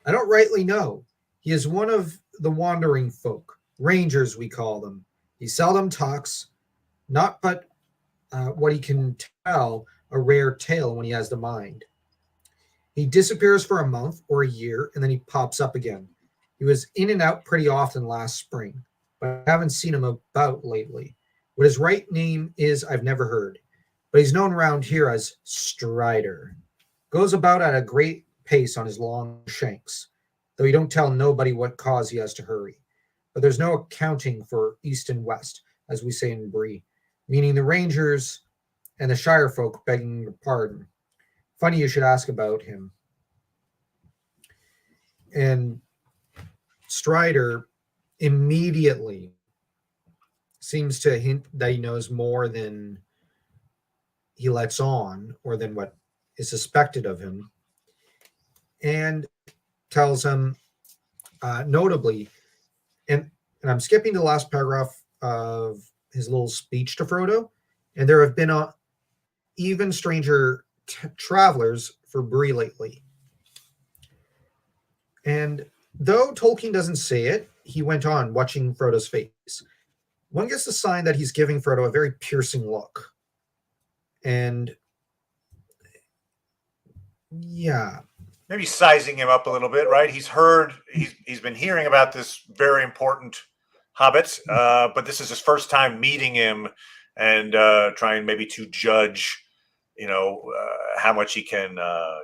I don't rightly know. He is one of the wandering folk, rangers we call them. He seldom talks, not but what he can tell a rare tale when he has the mind. He disappears for a month or a year, and then he pops up again. He was in and out pretty often last spring, but I haven't seen him about lately. What his right name is, I've never heard, but he's known around here as Strider. Goes about at a great pace on his long shanks, though he don't tell nobody what cause he has to hurry. But there's no accounting for east and west, as we say in Bree, meaning the rangers and the shire folk begging your pardon. Funny you should ask about him." And Strider immediately seems to hint that he knows more than he lets on, or than what is suspected of him, and tells him, notably, and I'm skipping to the last paragraph of his little speech to Frodo, and there have been even stranger travelers for Bree lately. And though Tolkien doesn't say it, he went on, watching Frodo's face. One gets the sign that he's giving Frodo a very piercing look. And yeah. Maybe sizing him up a little bit, right? He's been hearing about this very important Hobbit, but this is his first time meeting him, and trying maybe to judge, how much he can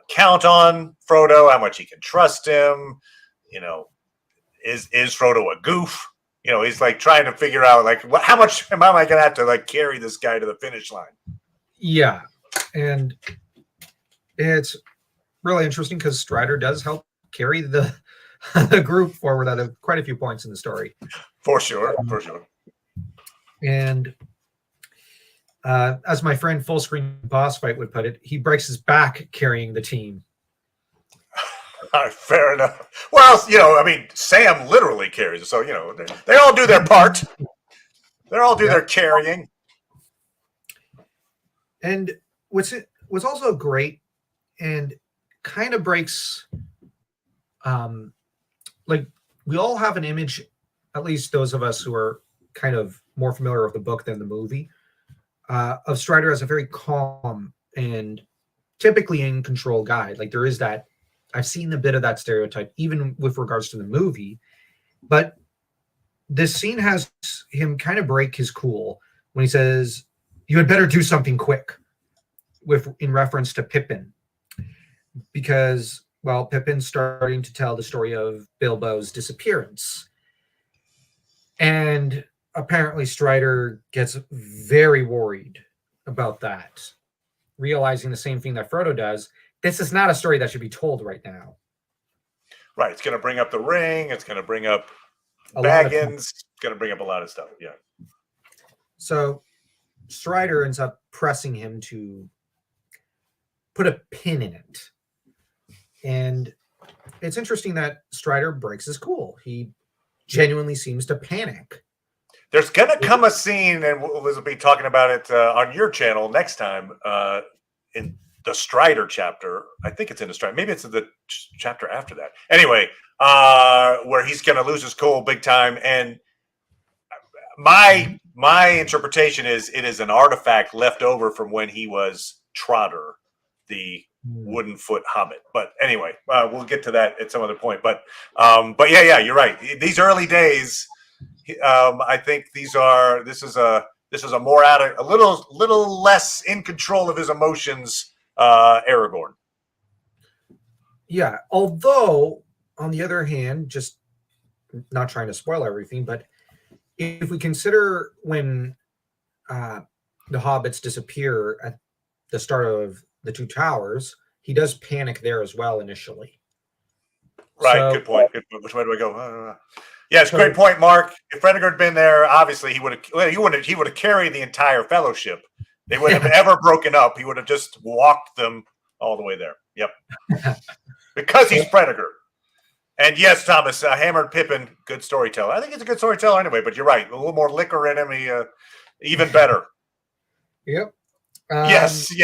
count on Frodo, how much he can trust him. Is Frodo a goof? He's like trying to figure out how much am I going to have to carry this guy to the finish line? Yeah, and it's really interesting because Strider does help carry the group forward at quite a few points in the story. For sure. And as my friend Full Screen Boss Fight would put it, he breaks his back carrying the team. Fair enough. Well, Sam literally carries it, so they all do their part. They all do their carrying. And what's also great and kind of breaks, we all have an image, at least those of us who are kind of more familiar with the book than the movie, of Strider as a very calm and typically in control guy. There is that, I've seen a bit of that stereotype even with regards to the movie, but this scene has him kind of break his cool when he says, "You had better do something quick," in reference to Pippin, because Pippin's starting to tell the story of Bilbo's disappearance, and apparently Strider gets very worried about that, realizing the same thing that Frodo does. This is not a story that should be told right now. Right. It's going to bring up the ring. It's going to bring up Baggins. It's going to bring up a lot of stuff. Yeah. So Strider ends up pressing him to put a pin in it. And it's interesting that Strider breaks his cool. He genuinely seems to panic. There's going to come a scene, and we'll be talking about it on your channel next time, in the Strider chapter. I think it's in the Strider. Maybe it's in the chapter after that. Anyway, where he's going to lose his cool big time. And my interpretation is it is an artifact left over from when he was Trotter, the wooden foot hobbit. But anyway, we'll get to that at some other point. But yeah, you're right. These early days, I think this is a more a little less in control of his emotions, Aragorn. Yeah, although on the other hand, just not trying to spoil everything, but if we consider when the hobbits disappear at the start of the Two Towers, he does panic there as well initially. Right, so, good point. Which way do I go? Yes, great point, Mark. If Frederick had been there, obviously he would have carried the entire fellowship. They wouldn't have ever broken up. He would have just walked them all the way there. Yep. Because he's Predator. And yes, Thomas, Hammered Pippin, good storyteller. I think he's a good storyteller anyway, but you're right. A little more liquor in him, even better. Yep. Yes,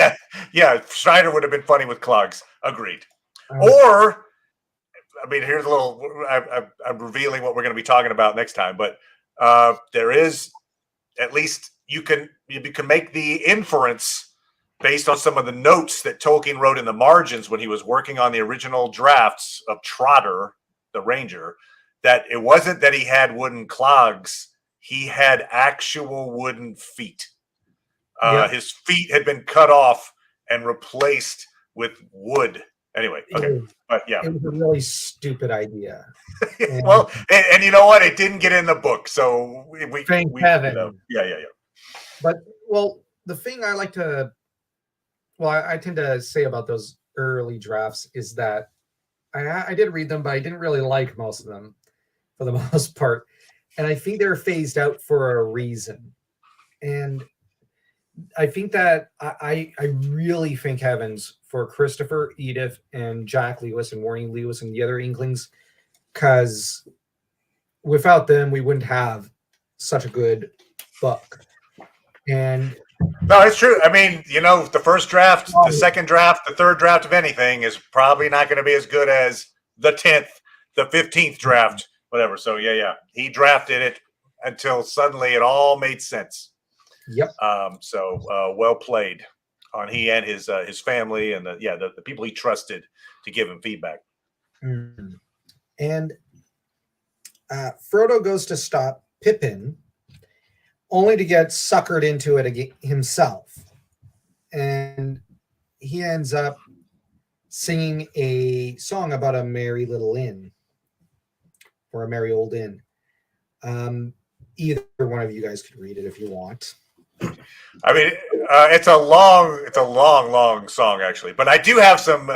yeah. Strider would have been funny with clogs. Agreed. Or, I mean, here's a little, I'm revealing what we're going to be talking about next time, but there is, at least you can make the inference based on some of the notes that Tolkien wrote in the margins when he was working on the original drafts of Trotter, the Ranger, that it wasn't that he had wooden clogs, he had actual wooden feet. His feet had been cut off and replaced with wood. Anyway, okay. But yeah. It was a really stupid idea. Well, and you know what? It didn't get in the book. So we thank heaven. Yeah. But, the thing I like to, I tend to say about those early drafts is that I did read them, but I didn't really like most of them for the most part. And I think they're phased out for a reason. And I think that I really think heavens for Christopher, Edith, and Jack Lewis and Warren Lewis and the other Inklings, because without them, we wouldn't have such a good book. And no, it's true. I mean, the first draft, the second draft, the third draft of anything is probably not going to be as good as the 10th, the 15th draft, whatever. So yeah. He drafted it until suddenly it all made sense. Yep. So well played on he and his family and the people he trusted to give him feedback. Mm. And Frodo goes to stop Pippin, only to get suckered into it himself. And he ends up singing a song about a merry little inn, or a merry old inn. Either one of you guys could read it if you want. I mean, it's a long song actually, but I do have some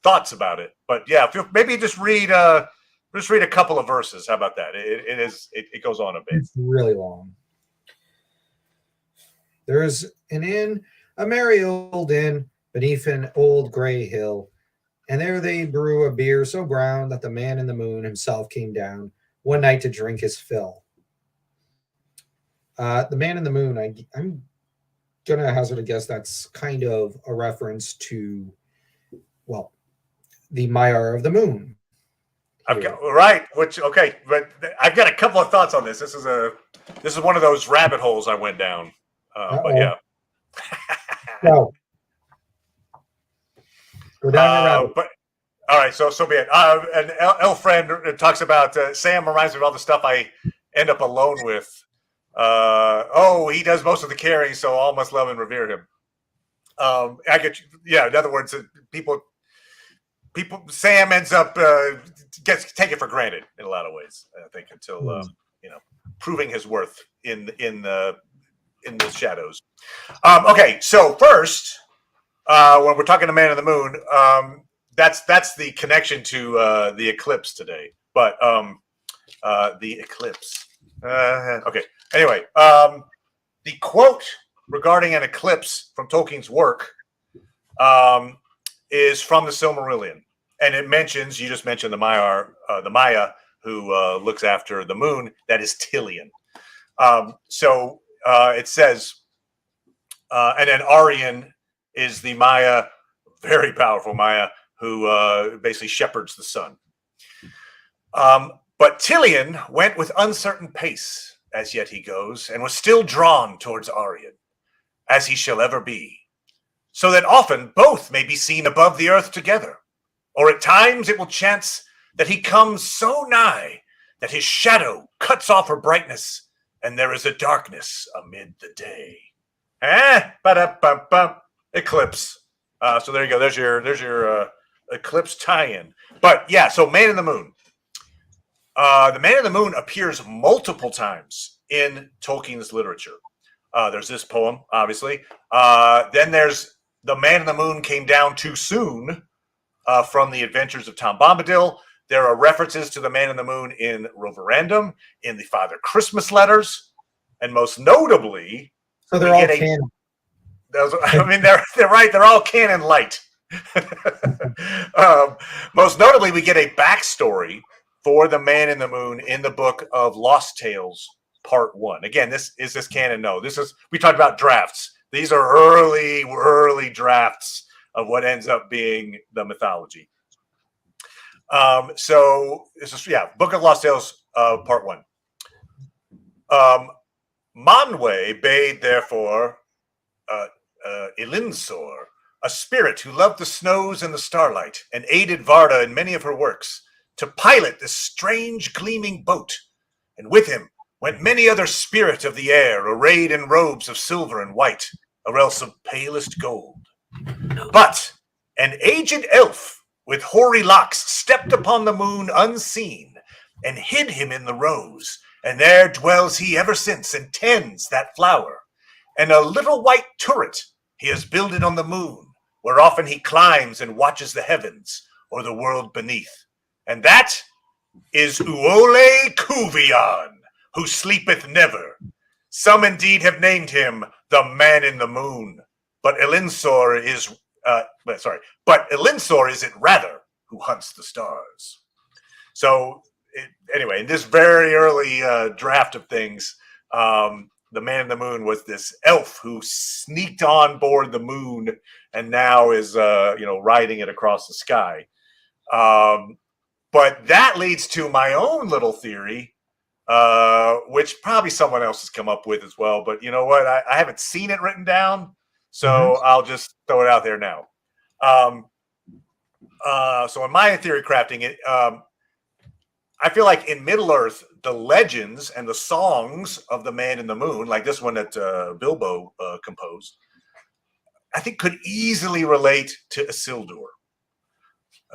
thoughts about it. But yeah, maybe just read a couple of verses. How about that? It goes on a bit. It's really long. There's an inn, a merry old inn, beneath an old gray hill, and there they brew a beer so brown that the man in the moon himself came down one night to drink his fill. The man in the moon, I'm gonna hazard a guess that's kind of a reference to, well, the Maiar of the Moon. Right, but I've got a couple of thoughts on this. This is one of those rabbit holes I went down. But yeah. So, go down your rabbit. But all right, so be it. An elf friend talks about Sam reminds me of all the stuff I end up alone with. He does most of the caring, so all must love and revere him. I get you. Yeah, in other words, people. Sam ends up gets taken for granted in a lot of ways. I think until proving his worth in the shadows. Okay, so first, when we're talking to Man in the Moon, that's the connection to the eclipse today. But the eclipse. Okay. Anyway, the quote regarding an eclipse from Tolkien's work is from the Silmarillion, and it mentions, you just mentioned the Maya who looks after the moon. That is Tilion. So it says, and then Aryan is the Maya, very powerful Maya, who basically shepherds the sun. But Tilion went with uncertain pace, as yet he goes, and was still drawn towards Aryan, as he shall ever be, so that often both may be seen above the earth together, or at times it will chance that he comes so nigh that his shadow cuts off her brightness, and there is a darkness amid the day. Eclipse. So there you go. There's your eclipse tie-in. But yeah, so Man in the Moon. The Man in the Moon appears multiple times in Tolkien's literature. There's this poem, obviously. Then there's The Man in the Moon Came Down Too Soon from The Adventures of Tom Bombadil. There are references to the Man in the Moon in Roverandom, in the Father Christmas letters, and most notably, so they're all canon. They're right. They're all canon light. Most notably, we get a backstory for the Man in the Moon in the book of Lost Tales, Part 1. Again, is this canon? No. We talked about drafts. These are early drafts of what ends up being the mythology. So this is, Book of Lost Tales, Part 1. Manwë bade therefore Ilinsor, a spirit who loved the snows and the starlight, and aided Varda in many of her works, to pilot this strange gleaming boat, and with him went many other spirit of the air, arrayed in robes of silver and white, or else of palest gold. But an aged elf with hoary locks stepped upon the moon unseen, and hid him in the rose, and there dwells he ever since, and tends that flower. And a little white turret he has builded on the moon, where often he climbs and watches the heavens, or the world beneath. And that is Uole Kuvion, who sleepeth never. Some indeed have named him the Man in the Moon, but Elinsor is it rather who hunts the stars. So anyway, in this very early draft of things, the Man in the Moon was this elf who sneaked on board the moon and now is riding it across the sky. But that leads to my own little theory, which probably someone else has come up with as well. But you know what? I haven't seen it written down, so I'll just throw it out there now. So in my theory crafting it, I feel like in Middle-earth, the legends and the songs of the Man in the Moon, like this one that Bilbo composed, I think could easily relate to Isildur,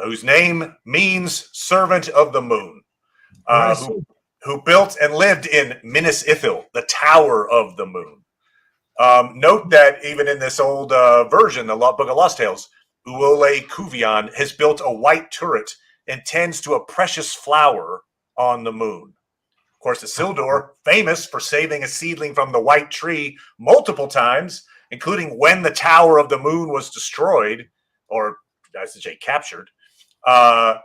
whose name means servant of the moon, who built and lived in Minas Ithil, the Tower of the Moon. Note that even in this old version, the Book of Lost Tales, Uole Kuvion has built a white turret and tends to a precious flower on the moon. Of course, Isildur, famous for saving a seedling from the white tree multiple times, including when the Tower of the Moon was destroyed, or I should say captured. The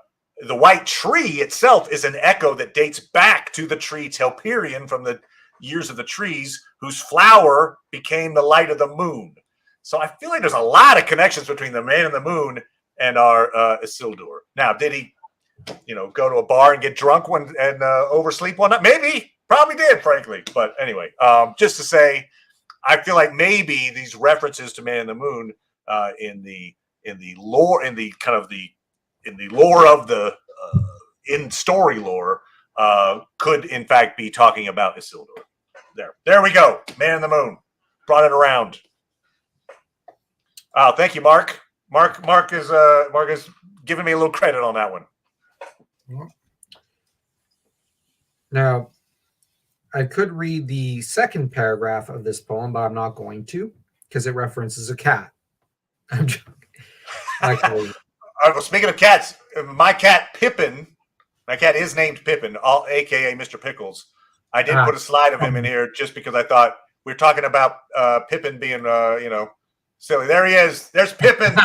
white tree itself is an echo that dates back to the tree Telperion from the years of the trees, whose flower became the light of the moon. So I feel like there's a lot of connections between the Man in the Moon and our Isildur. Now, did he, go to a bar and get drunk and oversleep one night? Maybe, probably did, frankly. But anyway, just to say, I feel like maybe these references to Man in the Moon in the lore of the in story lore could in fact be talking about Isildur. There we go. Man in the Moon. Brought it around. Thank you, Mark. Mark is giving me a little credit on that one. Now, I could read the second paragraph of this poem, but I'm not going to because it references a cat. I'm joking. Actually, well, speaking of cats, my cat Pippin, my cat is named Pippin, aka Mr. Pickles. I did put a slide of him in here just because I thought we were talking about Pippin being, silly. There he is. There's Pippin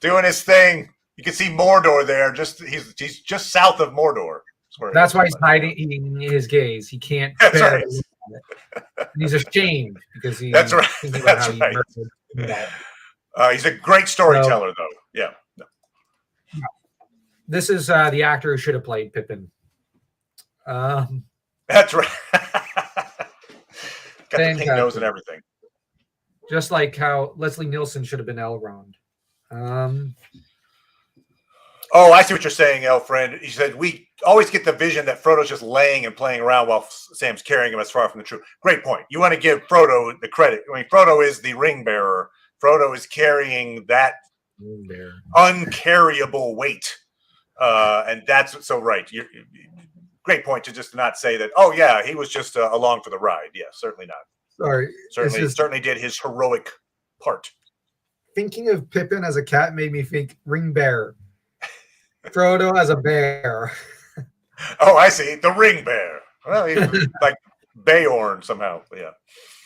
doing his thing. You can see Mordor there. He's just south of Mordor. That's why he's hiding his gaze. He can't. That's right. And he's ashamed because he's That's right. thinking about That's how right. He's a great storyteller, though. Yeah. This is the actor who should have played Pippin. That's right. Got the pink nose and everything. Just like how Leslie Nielsen should have been Elrond. Oh, I see what you're saying, Elfriend. He said, we always get the vision that Frodo's just laying and playing around while Sam's carrying him as far from the truth. Great point. You want to give Frodo the credit. I mean, Frodo is the ring bearer. Frodo is carrying that uncarryable weight. And that's so right. Great point to just not say that, oh, yeah, he was just along for the ride. Yeah, certainly not. Sorry. Certainly did his heroic part. Thinking of Pippin as a cat made me think ring bearer. Frodo as a bear. Oh, I see. The ring bear. Well, he's like Beorn somehow. Yeah.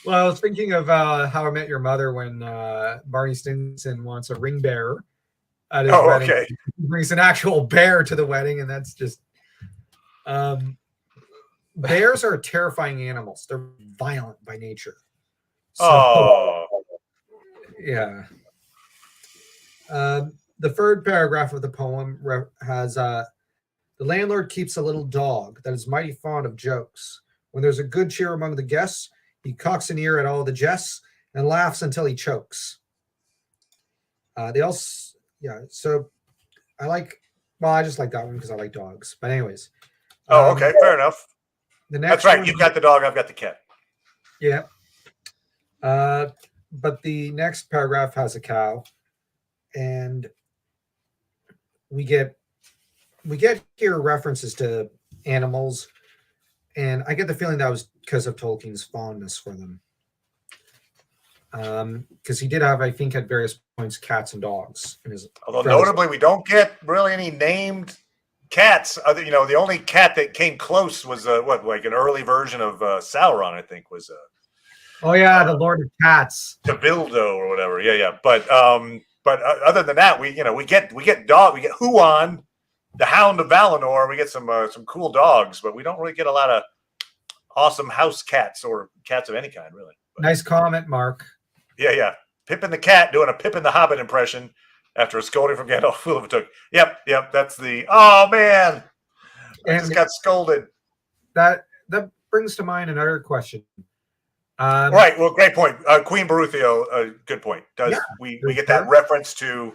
Well, I was thinking of How I Met Your Mother when Barney Stinson wants a ring bearer at his wedding. Okay. He brings an actual bear to the wedding, and that's just... bears are terrifying animals. They're violent by nature. So, yeah. The third paragraph of the poem has the landlord keeps a little dog that is mighty fond of jokes. When there's a good cheer among the guests, he cocks an ear at all the jests and laughs until he chokes. So I just like that one because I like dogs. But anyways. Okay, fair enough. That's right. You've got the dog, I've got the cat. Yeah. But the next paragraph has a cow, and we get here references to animals, and I get the feeling that was because of Tolkien's fondness for them. because he did have, I think, at various points, cats and dogs in his. Although notably, we don't get really any named cats. Other, the only cat that came close was like an early version of Sauron, I think, was Oh yeah, the Lord of Cats, Tabildo or whatever. Yeah. But other than that, we get Huon, the Hound of Valinor. We get some cool dogs, but we don't really get a lot of awesome house cats or cats of any kind, really. But, nice comment, Mark. Yeah. Pippin the cat doing a Pippin the Hobbit impression after a scolding from Gandalf. Fool of a Took. Yep. That's the. Oh man, I just got scolded. That brings to mind another question. Right. Well, great point. Queen Beruthiel, good point. We get that reference to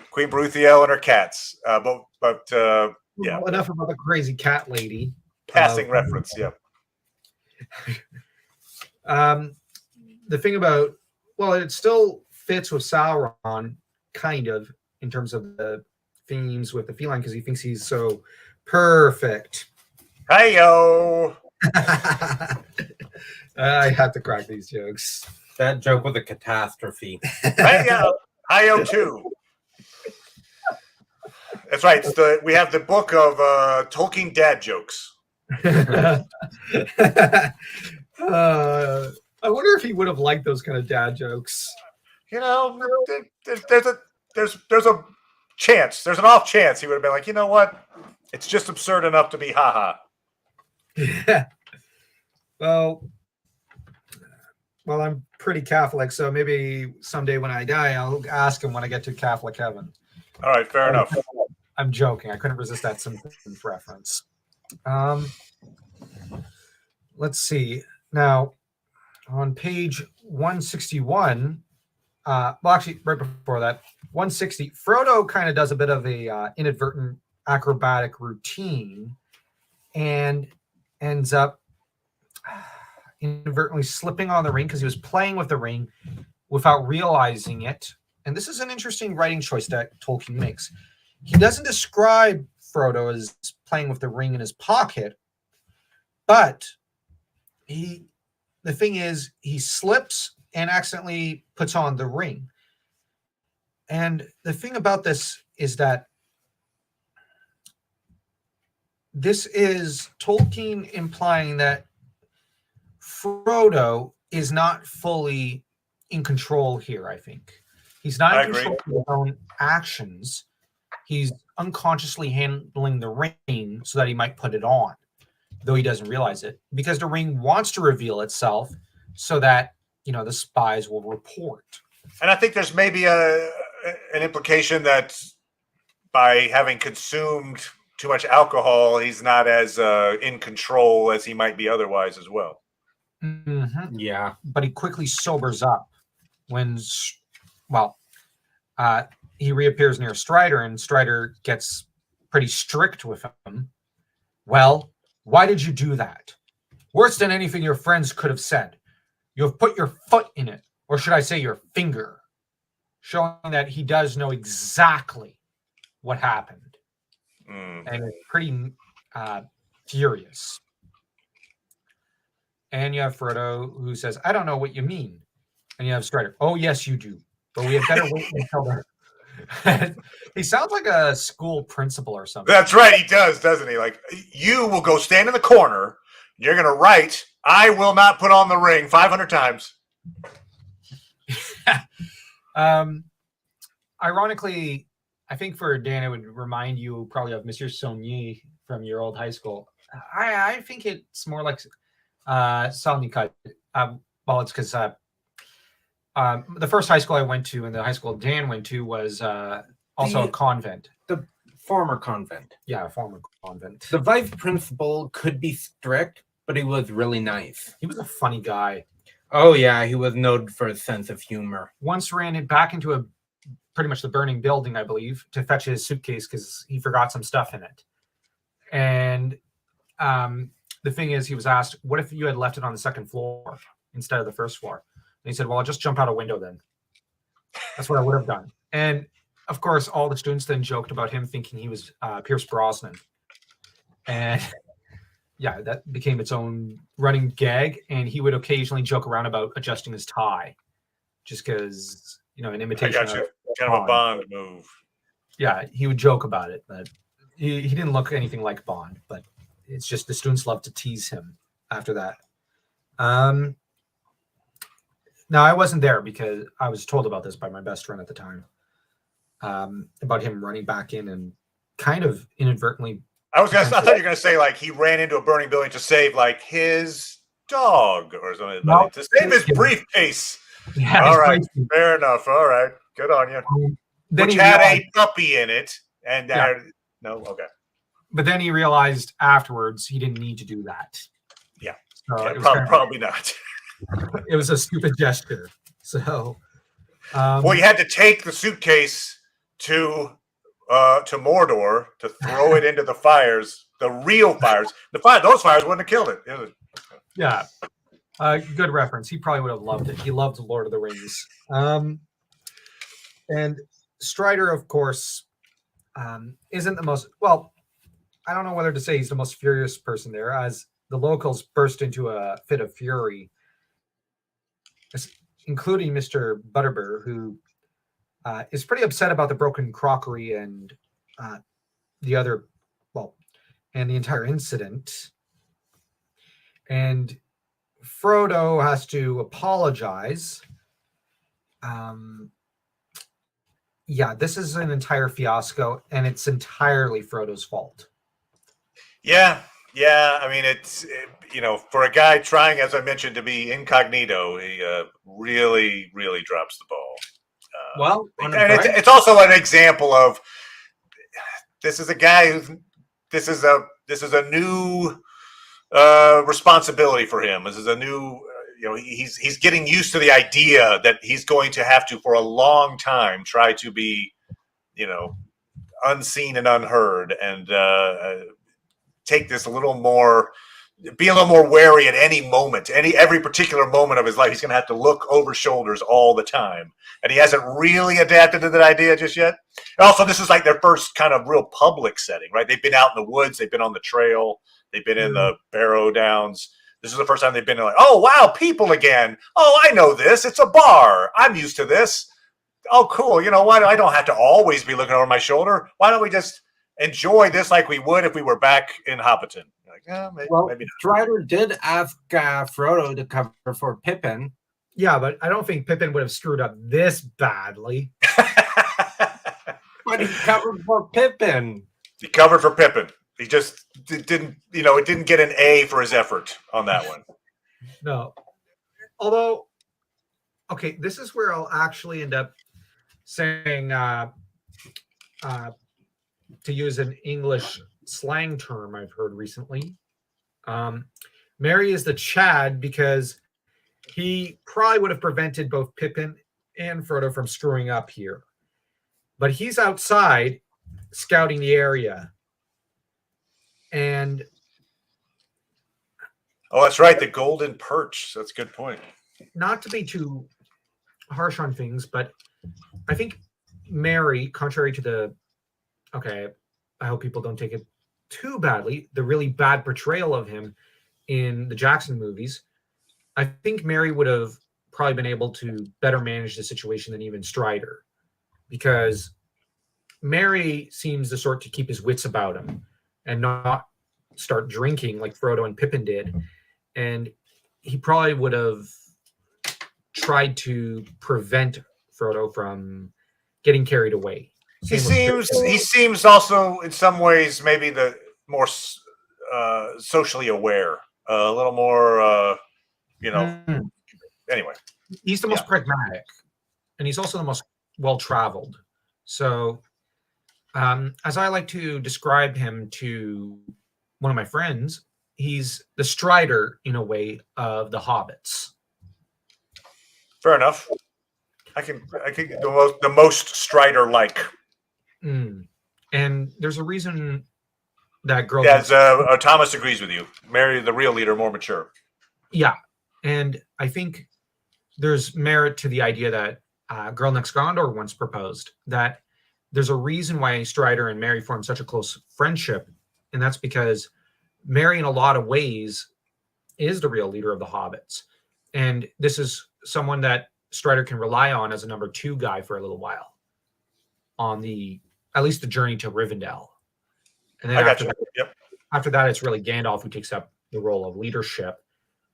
Queen Beruthiel and her cats? But yeah. Well, enough about the crazy cat lady. Passing reference. Yeah. The thing about, well, it still fits with Sauron, kind of, in terms of the themes with the feline, because he thinks he's so perfect. Hi-yo. I have to crack these jokes. That joke was a catastrophe. Hi-yo too. That's right. We have the book of Tolkien dad jokes. I wonder if he would have liked those kind of dad jokes. There's a chance. There's an off chance he would have been like, you know what? It's just absurd enough to be haha. Yeah. Well, I'm pretty Catholic, so maybe someday when I die, I'll ask him when I get to Catholic heaven. All right, fair enough. I'm joking. I couldn't resist that Simpsons reference. Let's see. Now, on page 161, well, actually, right before that, 160, Frodo kind of does a bit of a inadvertent acrobatic routine and ends up inadvertently slipping on the ring because he was playing with the ring without realizing it. And this is an interesting writing choice that Tolkien makes. He doesn't describe Frodo as playing with the ring in his pocket, but the thing is, he slips and accidentally puts on the ring. And the thing about this is that this is Tolkien implying that Frodo is not fully in control here, I think. He's not in control of his own actions. He's unconsciously handling the ring so that he might put it on, though he doesn't realize it, because the ring wants to reveal itself so that, the spies will report. And I think there's maybe an implication that by having consumed too much alcohol, he's not as in control as he might be otherwise as well. Mm-hmm. Yeah. But he quickly sobers up when, he reappears near Strider, and Strider gets pretty strict with him. Well, why did you do that? Worse than anything your friends could have said. You have put your foot in it, or should I say your finger, showing that he does know exactly what happened. And is pretty furious. And you have Frodo, who says, I don't know what you mean. And you have Strider, oh, yes, you do. But we had better wait until they're... He sounds like a school principal or something. That's right, he does, doesn't he? Like, you will go stand in the corner, you're going to write, I will not put on the ring 500 times. Ironically, I think for Dan, it would remind you probably of Mr. Saunier from your old high school. I think it's more like Salnikut. Well, it's because the first high school I went to and the high school Dan went to was also a convent. The former convent. Yeah, a former convent. The vice principal could be strict, but he was really nice. He was a funny guy. Oh, yeah, he was known for his sense of humor. Once ran it back into pretty much the burning building, I believe, to fetch his suitcase because he forgot some stuff in it. And the thing is, he was asked, what if you had left it on the second floor instead of the first floor? And he said, well, I'll just jump out a window then. That's what I would have done. And, of course, all the students then joked about him thinking he was Pierce Brosnan. And, yeah, that became its own running gag. And he would occasionally joke around about adjusting his tie just because, an I imitation got you. of Kind of a Bond move. Yeah, he would joke about it, but he didn't look anything like Bond. But it's just the students love to tease him after that. Now, I wasn't there because I was told about this by my best friend at the time, about him running back in and kind of inadvertently. I thought you were gonna say like he ran into a burning building to save like his dog or something. No, to save his briefcase. Yeah, All right, fair enough. All right, good on you. Then Which he had realized, a puppy in it, and no, okay, but then he realized afterwards he didn't need to do that. Yeah, So it was probably not. It was a stupid gesture. So, well, you had to take the suitcase to Mordor to throw it into the fires, the real fires. Those fires wouldn't have killed it. Yeah. Good reference. He probably would have loved it. He loved Lord of the Rings. And Strider, of course, isn't the most, well, I don't know whether to say he's the most furious person there, as the locals burst into a fit of fury, including Mr. Butterbur, who is pretty upset about the broken crockery and the entire incident. And Frodo has to apologize. This is an entire fiasco, and it's entirely Frodo's fault. Yeah. I mean, for a guy trying, as I mentioned, to be incognito, he really, really drops the ball. It's also an example of this is a guy who's this is a new responsibility for him. This is a new, he's getting used to the idea that he's going to have to, for a long time, try to be, unseen and unheard, and take this be a little more wary at any moment, every particular moment of his life. He's going to have to look over shoulders all the time, and he hasn't really adapted to that idea just yet. And also, this is like their first kind of real public setting, right? They've been out in the woods, they've been on the trail, they've been in the Barrow Downs. This is the first time they've been like, oh wow, people again. Oh, I know this. It's a bar. I'm used to this. Oh, cool. You know what? I don't have to always be looking over my shoulder. Why don't we just enjoy this like we would if we were back in Hobbiton? Maybe not. Strider did ask Frodo to cover for Pippin. Yeah, but I don't think Pippin would have screwed up this badly. But he covered for Pippin. He covered for Pippin. He just didn't, it didn't get an A for his effort on that one. No. Although, okay, this is where I'll actually end up saying, to use an English slang term I've heard recently, Merry is the Chad, because he probably would have prevented both Pippin and Frodo from screwing up here. But he's outside scouting the area. And that's right, the golden perch. That's a good point. Not to be too harsh on things, but I think Merry, contrary to I hope people don't take it too badly, the really bad portrayal of him in the Jackson movies, I think Merry would have probably been able to better manage the situation than even Strider, because Merry seems the sort to keep his wits about him and not start drinking like Frodo and Pippin did. And he probably would have tried to prevent Frodo from getting carried away. He seems also in some ways maybe the more socially aware, a little more, Anyway, he's the most pragmatic, and he's also the most well-traveled. So, as I like to describe him to one of my friends, he's the Strider in a way of the Hobbits. Fair enough. I can the most Strider-like. And there's a reason that girl. Yeah, Thomas agrees with you. Merry, the real leader, more mature. Yeah, and I think there's merit to the idea that Girl Next Gondor once proposed, that there's a reason why Strider and Merry formed such a close friendship, and that's because Merry, in a lot of ways, is the real leader of the Hobbits. And this is someone that Strider can rely on as a number 2 guy for a little while on at least the journey to Rivendell. And then after that, it's really Gandalf who takes up the role of leadership,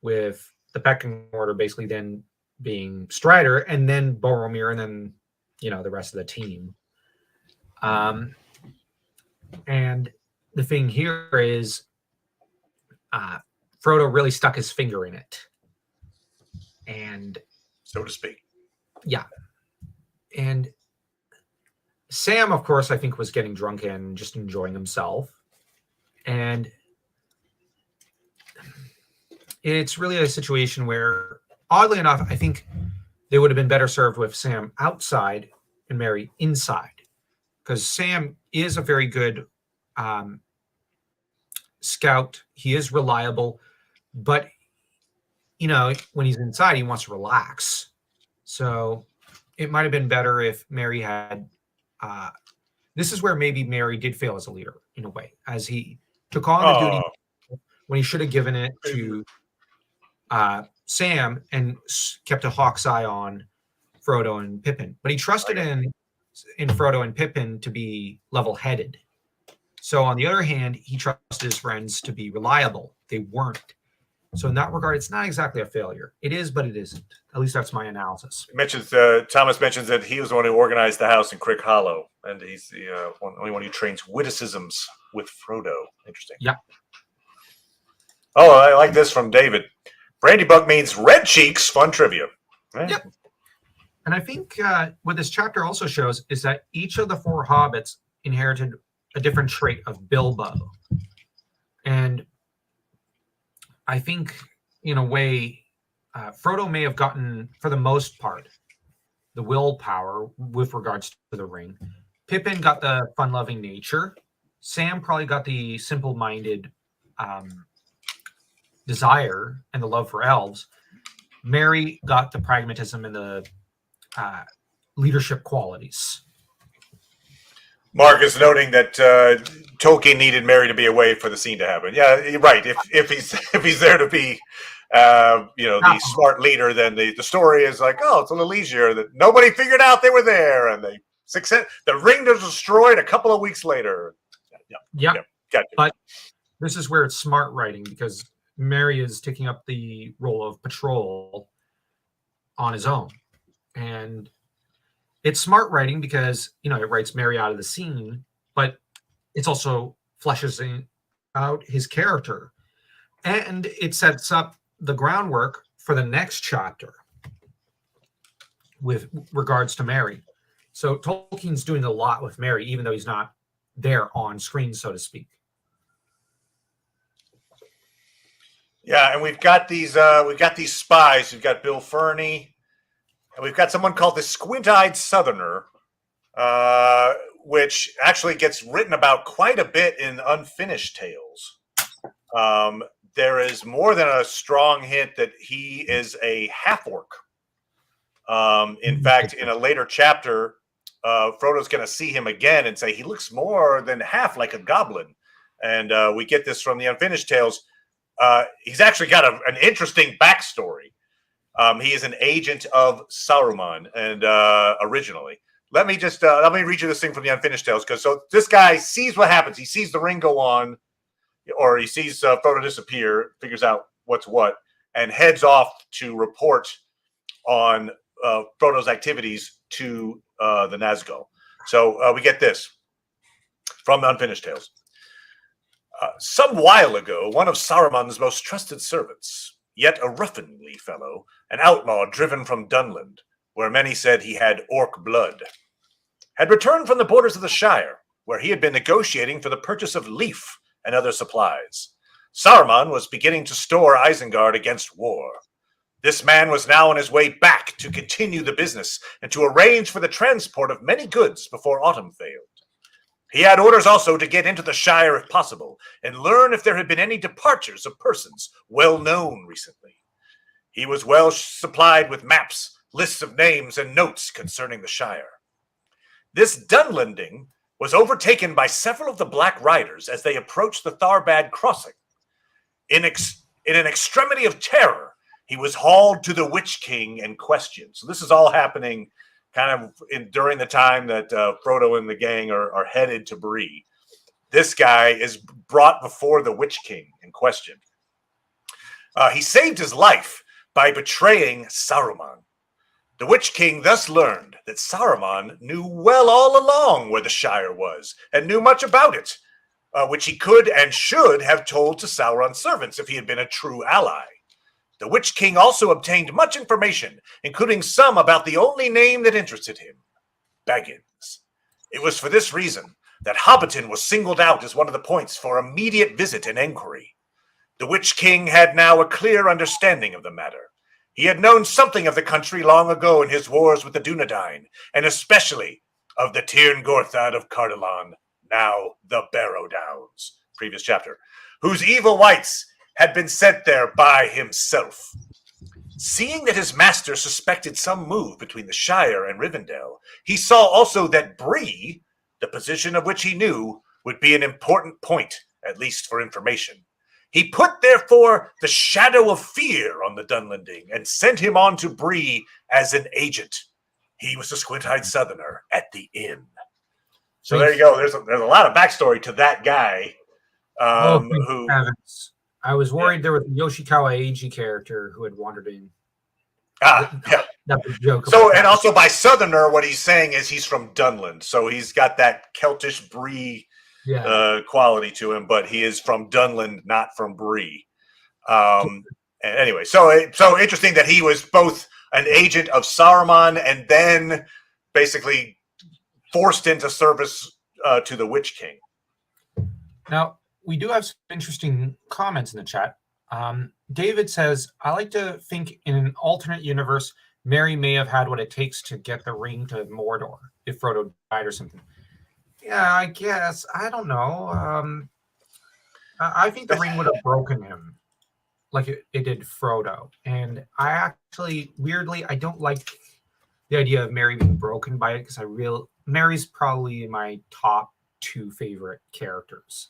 with the pecking order basically then being Strider, and then Boromir, and then the rest of the team. And the thing here is, Frodo really stuck his finger in it, and so to speak. Yeah, and Sam, of course, I think was getting drunk and just enjoying himself, and it's really a situation where, oddly enough, I think they would have been better served with Sam outside and Merry inside, because Sam is a very good scout. He is reliable, but when he's inside, he wants to relax. So it might have been better if Merry had. This is where maybe Merry did fail as a leader in a way, as he took on the duty when he should have given it to Sam and kept a hawk's eye on Frodo and Pippin. But he trusted in Frodo and Pippin to be level-headed. So on the other hand, he trusted his friends to be reliable. They weren't. So in that regard, it's not exactly a failure. It is, but it isn't. At least that's my analysis. Thomas mentions that he was the one who organized the house in Crick Hollow, and he's the only one who trains witticisms with Frodo. Interesting. Yeah. Oh, I like this from David. Brandybug means red cheeks. Fun trivia. Right? Yep. And I think what this chapter also shows is that each of the 4 hobbits inherited a different trait of Bilbo. And I think, in a way, Frodo may have gotten, for the most part, the willpower with regards to the ring. Pippin got the fun-loving nature. Sam probably got the simple-minded desire and the love for elves. Merry got the pragmatism and the leadership qualities. Mark is noting that Tolkien needed Merry to be away for the scene to happen. Yeah, you're right. If he's there to be, the smart leader, then the story is like, oh, it's a little easier. That nobody figured out they were there, and the ring was destroyed a couple of weeks later. Yeah. Gotcha. But this is where it's smart writing, because Merry is taking up the role of patrol on his own, and it's smart writing because, it writes Merry out of the scene, but it's also fleshes out his character. And it sets up the groundwork for the next chapter with regards to Merry. So Tolkien's doing a lot with Merry, even though he's not there on screen, so to speak. Yeah, and we've got these spies. We've got Bill Ferny. And we've got someone called the Squint-Eyed Southerner, which actually gets written about quite a bit in Unfinished Tales. There is more than a strong hint that he is a half-orc. In fact, in a later chapter, Frodo's going to see him again and say he looks more than half like a goblin. And we get this from the Unfinished Tales. He's actually got an interesting backstory. He is an agent of Saruman, and originally, let me read you this thing from the Unfinished Tales, because this guy sees what happens. He sees the ring go on, or he sees Frodo disappear, figures out what's what, and heads off to report on Frodo's activities to the Nazgul. So we get this from the Unfinished Tales. Some while ago, one of Saruman's most trusted servants, yet a ruffianly fellow, an outlaw driven from Dunland, where many said he had orc blood, had returned from the borders of the Shire, where he had been negotiating for the purchase of leaf and other supplies. Saruman was beginning to store Isengard against war. This man was now on his way back to continue the business and to arrange for the transport of many goods before autumn failed. He had orders also to get into the Shire if possible and learn if there had been any departures of persons well known recently. He was well supplied with maps, lists of names, and notes concerning the Shire. This Dunlanding was overtaken by several of the Black Riders as they approached the Tharbad crossing. In an extremity of terror, he was hauled to the Witch King and questioned. So this is all happening kind of during the time that Frodo and the gang are headed to Bree. This guy is brought before the Witch King and questioned. He saved his life by betraying Saruman. The Witch King thus learned that Saruman knew well all along where the Shire was and knew much about it, which he could and should have told to Sauron's servants if he had been a true ally. The Witch King also obtained much information, including some about the only name that interested him, Baggins. It was for this reason that Hobbiton was singled out as one of the points for immediate visit and enquiry. The Witch King had now a clear understanding of the matter. He had known something of the country long ago in his wars with the Dunedain, and especially of the Tirn Gorthad of Cardolan, now the Barrow Downs, previous chapter, whose evil wights had been sent there by himself. Seeing that his master suspected some move between the Shire and Rivendell, he saw also that Bree, the position of which he knew, would be an important point, at least for information. He put, therefore, the shadow of fear on the Dunlending and sent him on to Bree as an agent. He was a squint-eyed southerner at the inn. So there you go. There's a lot of backstory to that guy. Who heavens. I was worried there was a Yoshikawa Eiji character who had wandered in. Yeah. That was a joke. So, and also by southerner, what he's saying is he's from Dunland. So he's got that Celtish Bree quality to him, but he is from Dunland, not from Bree. Anyway, so interesting that he was both an agent of Saruman and then basically forced into service to the Witch King. Now, we do have some interesting comments in the chat. David says, I like to think in an alternate universe, Merry may have had what it takes to get the ring to Mordor if Frodo died or something. Yeah, I guess. I don't know. I think the ring would have broken him like it did Frodo. And I actually, weirdly, I don't like the idea of Merry being broken by it because Merry's probably my top 2 favorite characters.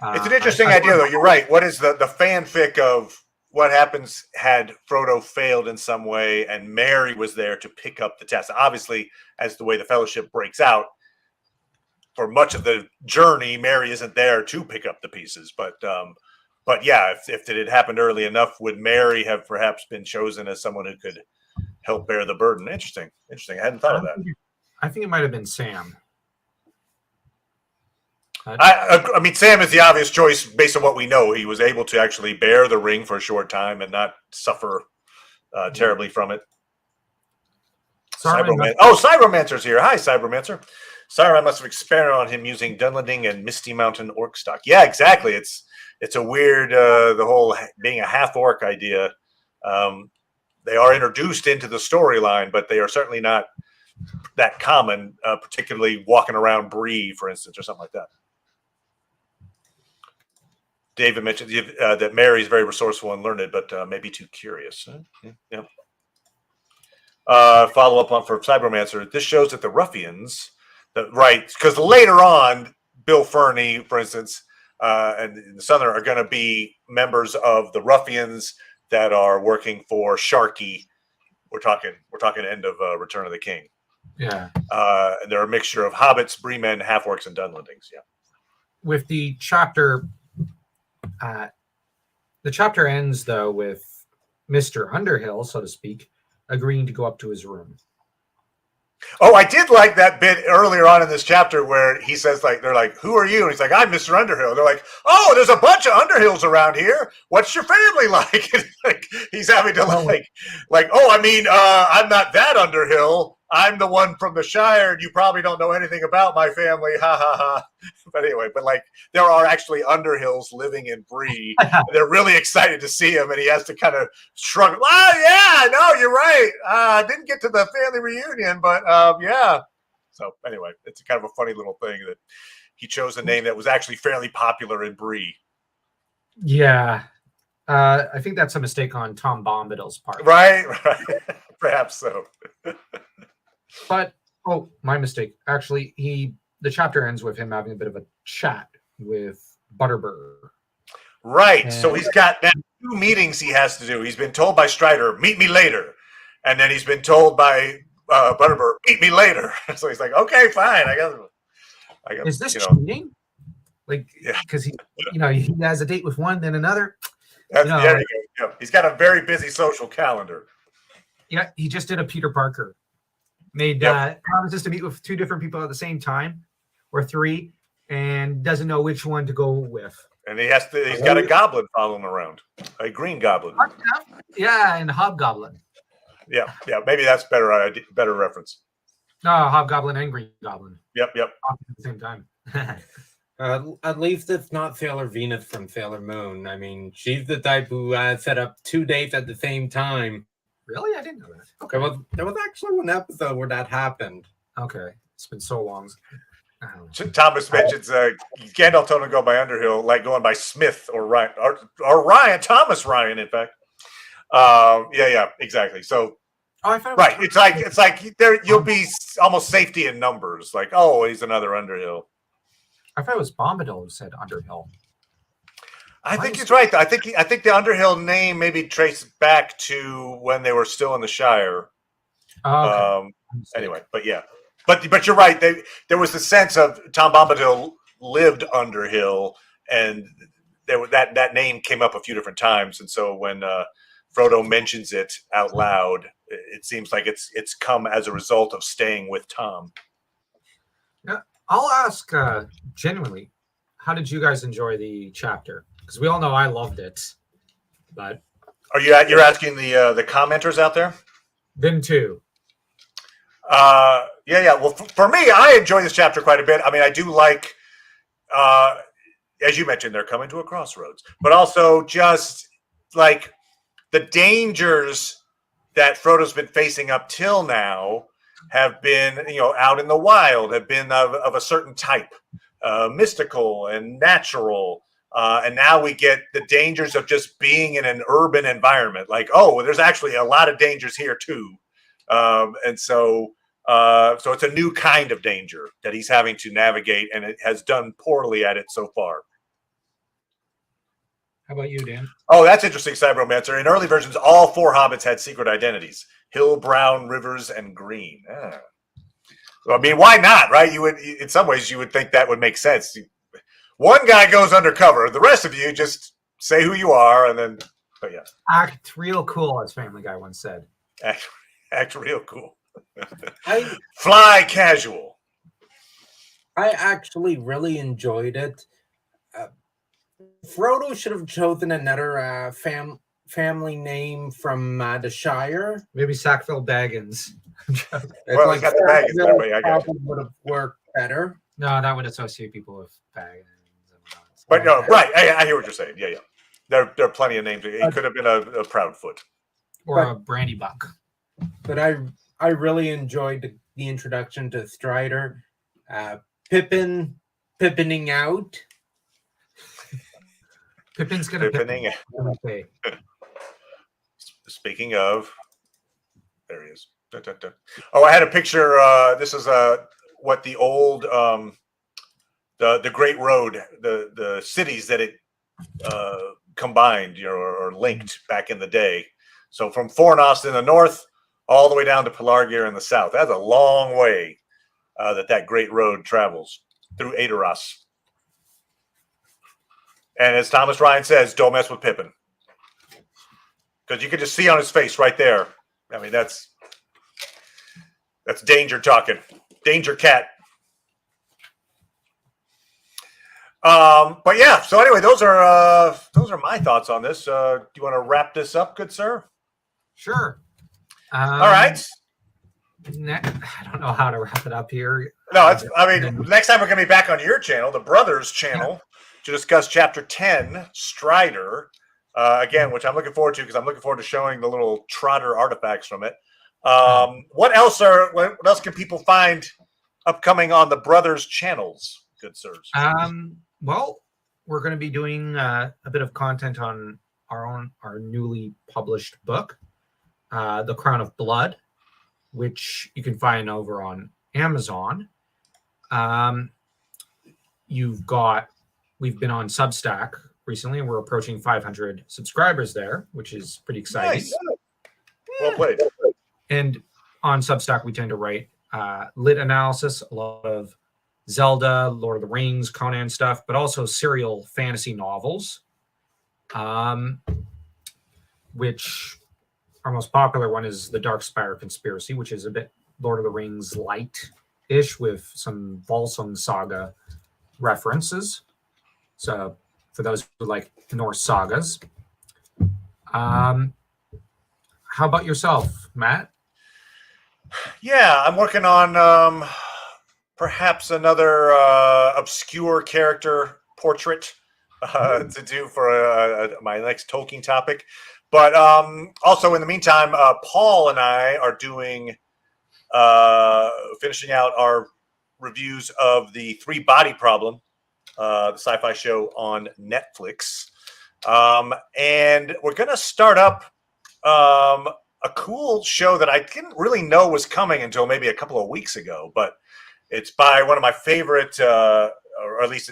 It's an interesting idea, though. You're right. What is the fanfic of what happens had Frodo failed in some way and Merry was there to pick up the task? Obviously, as the way the Fellowship breaks out, for much of the journey, Merry isn't there to pick up the pieces. But yeah, if it had happened early enough, would Merry have perhaps been chosen as someone who could help bear the burden? Interesting. I hadn't thought of that. I think it might have been Sam. I mean, Sam is the obvious choice based on what we know. He was able to actually bear the ring for a short time and not suffer terribly from it. Cybermancer's here. Hi, Cybermancer. Sauron must have experimented on him using Dunlending and Misty Mountain orc stock. Yeah, exactly. It's a weird, the whole being a half-orc idea. They are introduced into the storyline, but they are certainly not that common, particularly walking around Bree, for instance, or something like that. David mentioned that Merry's very resourceful and learned, but maybe too curious. Yeah. Follow up on for Cybermancer. This shows that the ruffians, because later on, Bill Ferny, for instance, and the Southerner are going to be members of the ruffians that are working for Sharky. We're talking end of Return of the King. Yeah. And they're a mixture of hobbits, breemen, half-orcs, and Dunlendings. Yeah. With the chapter ends though with Mr. Underhill, so to speak, agreeing to go up to his room. Oh, I did like that bit earlier on in this chapter where he says, they're like, who are you? And he's like, I'm Mr. Underhill. They're like, oh, there's a bunch of Underhills around here. What's your family like? And like he's having to I'm not that Underhill. I'm the one from the Shire, and you probably don't know anything about my family. Ha ha ha. But anyway, there are actually Underhills living in Bree. They're really excited to see him, and he has to kind of shrug. Oh, yeah, no, you're right. I didn't get to the family reunion, but yeah. So anyway, it's kind of a funny little thing that he chose a name that was actually fairly popular in Bree. Yeah. I think that's a mistake on Tom Bombadil's part. Right. Perhaps so. But, my mistake. Actually, the chapter ends with him having a bit of a chat with Butterbur. Right. And so he's got that 2 meetings he has to do. He's been told by Strider, meet me later. And then he's been told by Butterbur, meet me later. So he's like, okay, fine. I guess. Is this cheating? Like, Yeah. because he has a date with one, then another. There you go. Yeah. He's got a very busy social calendar. Yeah, he just did a Peter Parker. Made promises to meet with 2 different people at the same time, or 3, and doesn't know which one to go with. And he's got a goblin following him around, a green goblin. Yeah, and Hobgoblin. Yeah, maybe that's better reference. No, Hobgoblin and Green Goblin. Yep. At the same time. At least it's not Sailor Venus from Sailor Moon. I mean, she's the type who set up 2 dates at the same time. Really? I didn't know that. Okay. There was actually one episode where that happened. Okay. It's been so long. Thomas mentions Gandalf told him to go by Underhill, like going by Smith or Ryan or Ryan, Thomas Ryan, in fact. Yeah, exactly. So right. It's like there you'll be almost safety in numbers. Like, oh, he's another Underhill. I thought it was Bombadil who said Underhill. I think he's right. I think the Underhill name maybe traced back to when they were still in the Shire. Oh, okay. Anyway, but yeah, but you're right. There was the sense of Tom Bombadil lived Underhill, and that name came up a few different times. And so when Frodo mentions it out loud, it seems like it's come as a result of staying with Tom. Yeah, I'll ask genuinely, how did you guys enjoy the chapter? Because we all know I loved it, but you're asking the commenters out there? Them too. Yeah. Well, for me, I enjoy this chapter quite a bit. I mean, I do like, as you mentioned, they're coming to a crossroads, but also just like the dangers that Frodo's been facing up till now have been, out in the wild, have been of a certain type, mystical and natural. And now we get the dangers of just being in an urban environment. Like, oh, there's actually a lot of dangers here too. And so it's a new kind of danger that he's having to navigate, and it has done poorly at it so far. How about you, Dan? Oh, that's interesting, Cyberomancer. In early versions, all 4 hobbits had secret identities: Hill, Brown, Rivers, and Green. Well, I mean, why not, right? You would, in some ways, you would think that would make sense. One guy goes undercover. The rest of you just say who you are, and then, but yeah. Act real cool, as Family Guy once said. Act real cool. Fly casual. I actually really enjoyed it. Frodo should have chosen another family name from the Shire. Maybe Sackville Baggins. Well, like got the Baggins that way, I guess. Would have worked better. No, that would associate people with Baggins. But no, right. I hear what you're saying. Yeah. There are plenty of names. It could have been a Proudfoot. Or a Brandy Buck. But I really enjoyed the introduction to Strider. Pippining out. Pippin's going to Pippining out. Speaking of, there he is. Oh, I had a picture. This is what the old the Great Road, the cities that it combined, or linked back in the day. So from Fornost in the north, all the way down to Pelargir in the south. That's a long way that Great Road travels through Aedoras. And as Thomas Ryan says, don't mess with Pippin. Because you can just see on his face right there. I mean, that's danger talking. Danger cat. But yeah, so anyway, those are my thoughts on this. Do you want to wrap this up, good sir? Sure. All right. I don't know how to wrap it up here. No, next time we're going to be back on your channel, the Brothers channel, to discuss Chapter 10, Strider, again, which I'm looking forward to because I'm looking forward to showing the little Trotter artifacts from it. What else can people find upcoming on the Brothers channels, good sirs? Well, we're going to be doing a bit of content on our newly published book, The Crown of Blood, which you can find over on Amazon. We've been on Substack recently, and we're approaching 500 subscribers there, which is pretty exciting. Nice. Well played. And on Substack, we tend to write lit analysis, a lot of Zelda, Lord of the Rings, Conan stuff, but also serial fantasy novels, which our most popular one is the Dark Spire Conspiracy, which is a bit Lord of the Rings light-ish with some Volsung Saga references. So for those who like Norse sagas. How about yourself, Matt? Yeah, I'm working on perhaps another obscure character portrait to do for my next Tolkien topic. But also in the meantime, Paul and I are doing finishing out our reviews of the Three Body Problem, the sci-fi show on Netflix. And we're going to start up a cool show that I didn't really know was coming until maybe a couple of weeks ago, but it's by one of my favorite, or at least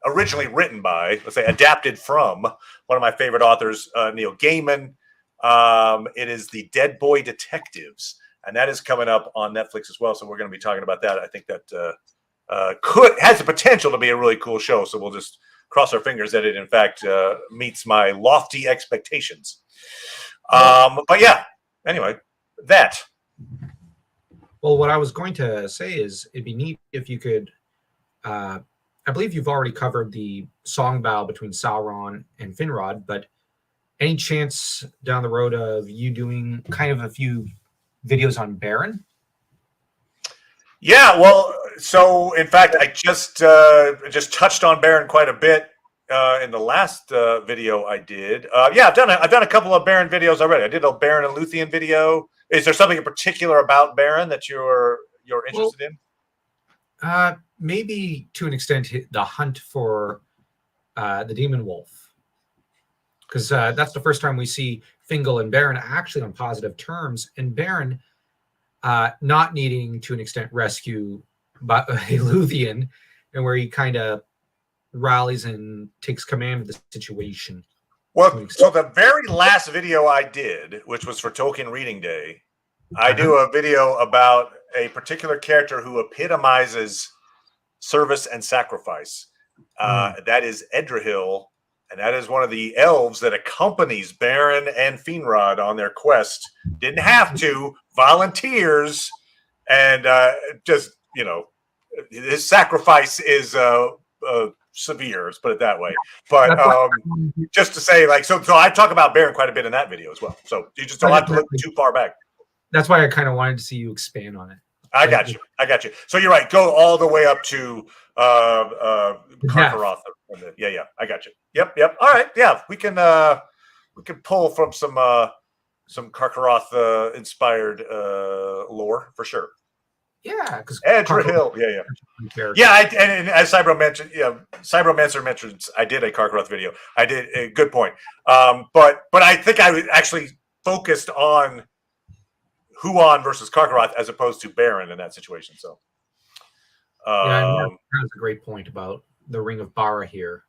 originally written by, let's say adapted from one of my favorite authors, Neil Gaiman. It is The Dead Boy Detectives, and that is coming up on Netflix as well. So we're going to be talking about that. I think that has the potential to be a really cool show. So we'll just cross our fingers that it, in fact, meets my lofty expectations. But yeah, anyway, that. Well, what I was going to say is it'd be neat if you could. I believe you've already covered the song battle between Sauron and Finrod, but any chance down the road of you doing kind of a few videos on Beren? Yeah, well, so in fact, I just touched on Beren quite a bit in the last video I did. Yeah, I've done a couple of Beren videos already. I did a Beren and Luthien video. Is there something in particular about Beren that you're interested in? Maybe to an extent, the hunt for the demon wolf, because that's the first time we see Fingal and Beren actually on positive terms, and Beren not needing to an extent rescue Luthien, and where he kind of rallies and takes command of the situation. Well, so the very last video I did, which was for Tolkien Reading Day, I do a video about a particular character who epitomizes service and sacrifice. That is Edrahil, and that is one of the elves that accompanies Beren and Finrod on their quest. Didn't have to, volunteers, and just, you know, his sacrifice is severe, let's put it that way. But just to say, like, so I talk about Beren quite a bit in that video as well. So you just don't have to look too far back. That's why I kind of wanted to see you expand on it. I got you. So you're right. Go all the way up to Karkaroth. Yeah. I got you. Yep. All right. Yeah, we can pull from some Karkaroth inspired lore for sure. Yeah, because Edrahil. Yeah. And as Cybromancer mentions, I did a Karkaroth video. I did a good point. But I think I was actually focused on Huon versus Karkaroth as opposed to Beren in that situation. So, that's a great point about the Ring of Barahir.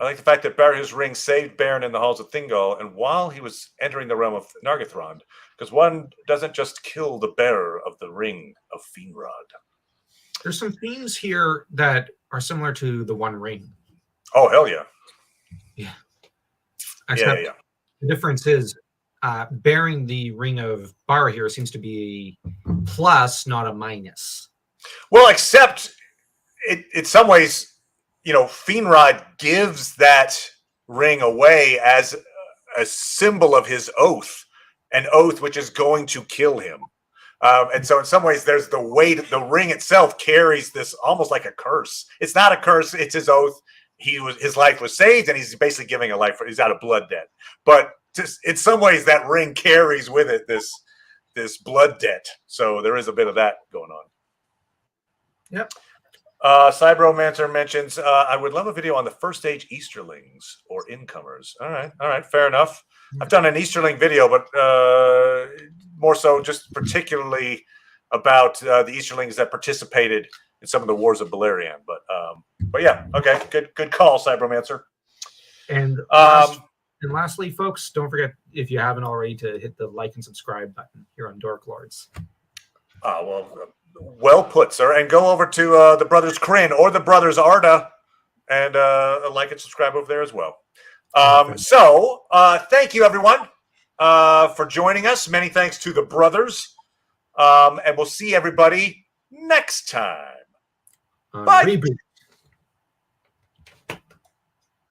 I like the fact that Barahir's ring saved Beren in the halls of Thingol, and while he was entering the realm of Nargothrond, because one doesn't just kill the bearer of the ring of Finrod. There's some themes here that are similar to the One Ring. Oh, hell yeah. Yeah. Yeah. The difference is bearing the Ring of Barahir seems to be a plus, not a minus. Well, except in some ways, you know, Finrod gives that ring away as a symbol of his oath, an oath which is going to kill him. And so in some ways, there's the weight, the ring itself carries this almost like a curse. It's not a curse, it's his oath. His life was saved, and he's basically giving a life, he's out of blood debt. But just in some ways, that ring carries with it this blood debt. So there is a bit of that going on. Yep. Cybromancer mentions, I would love a video on the first stage Easterlings or incomers. All right, fair enough. I've done an Easterling video, but more so just particularly about the Easterlings that participated in some of the wars of Beleriand. But yeah, okay, good call, Cybromancer. And lastly, folks, don't forget, if you haven't already, to hit the like and subscribe button here on DorkLords. Well put, sir. And go over to the brothers Krynn or the brothers Arda and like and subscribe over there as well. Thank you, everyone, for joining us. Many thanks to the brothers. And we'll see everybody next time. Bye. Reboot.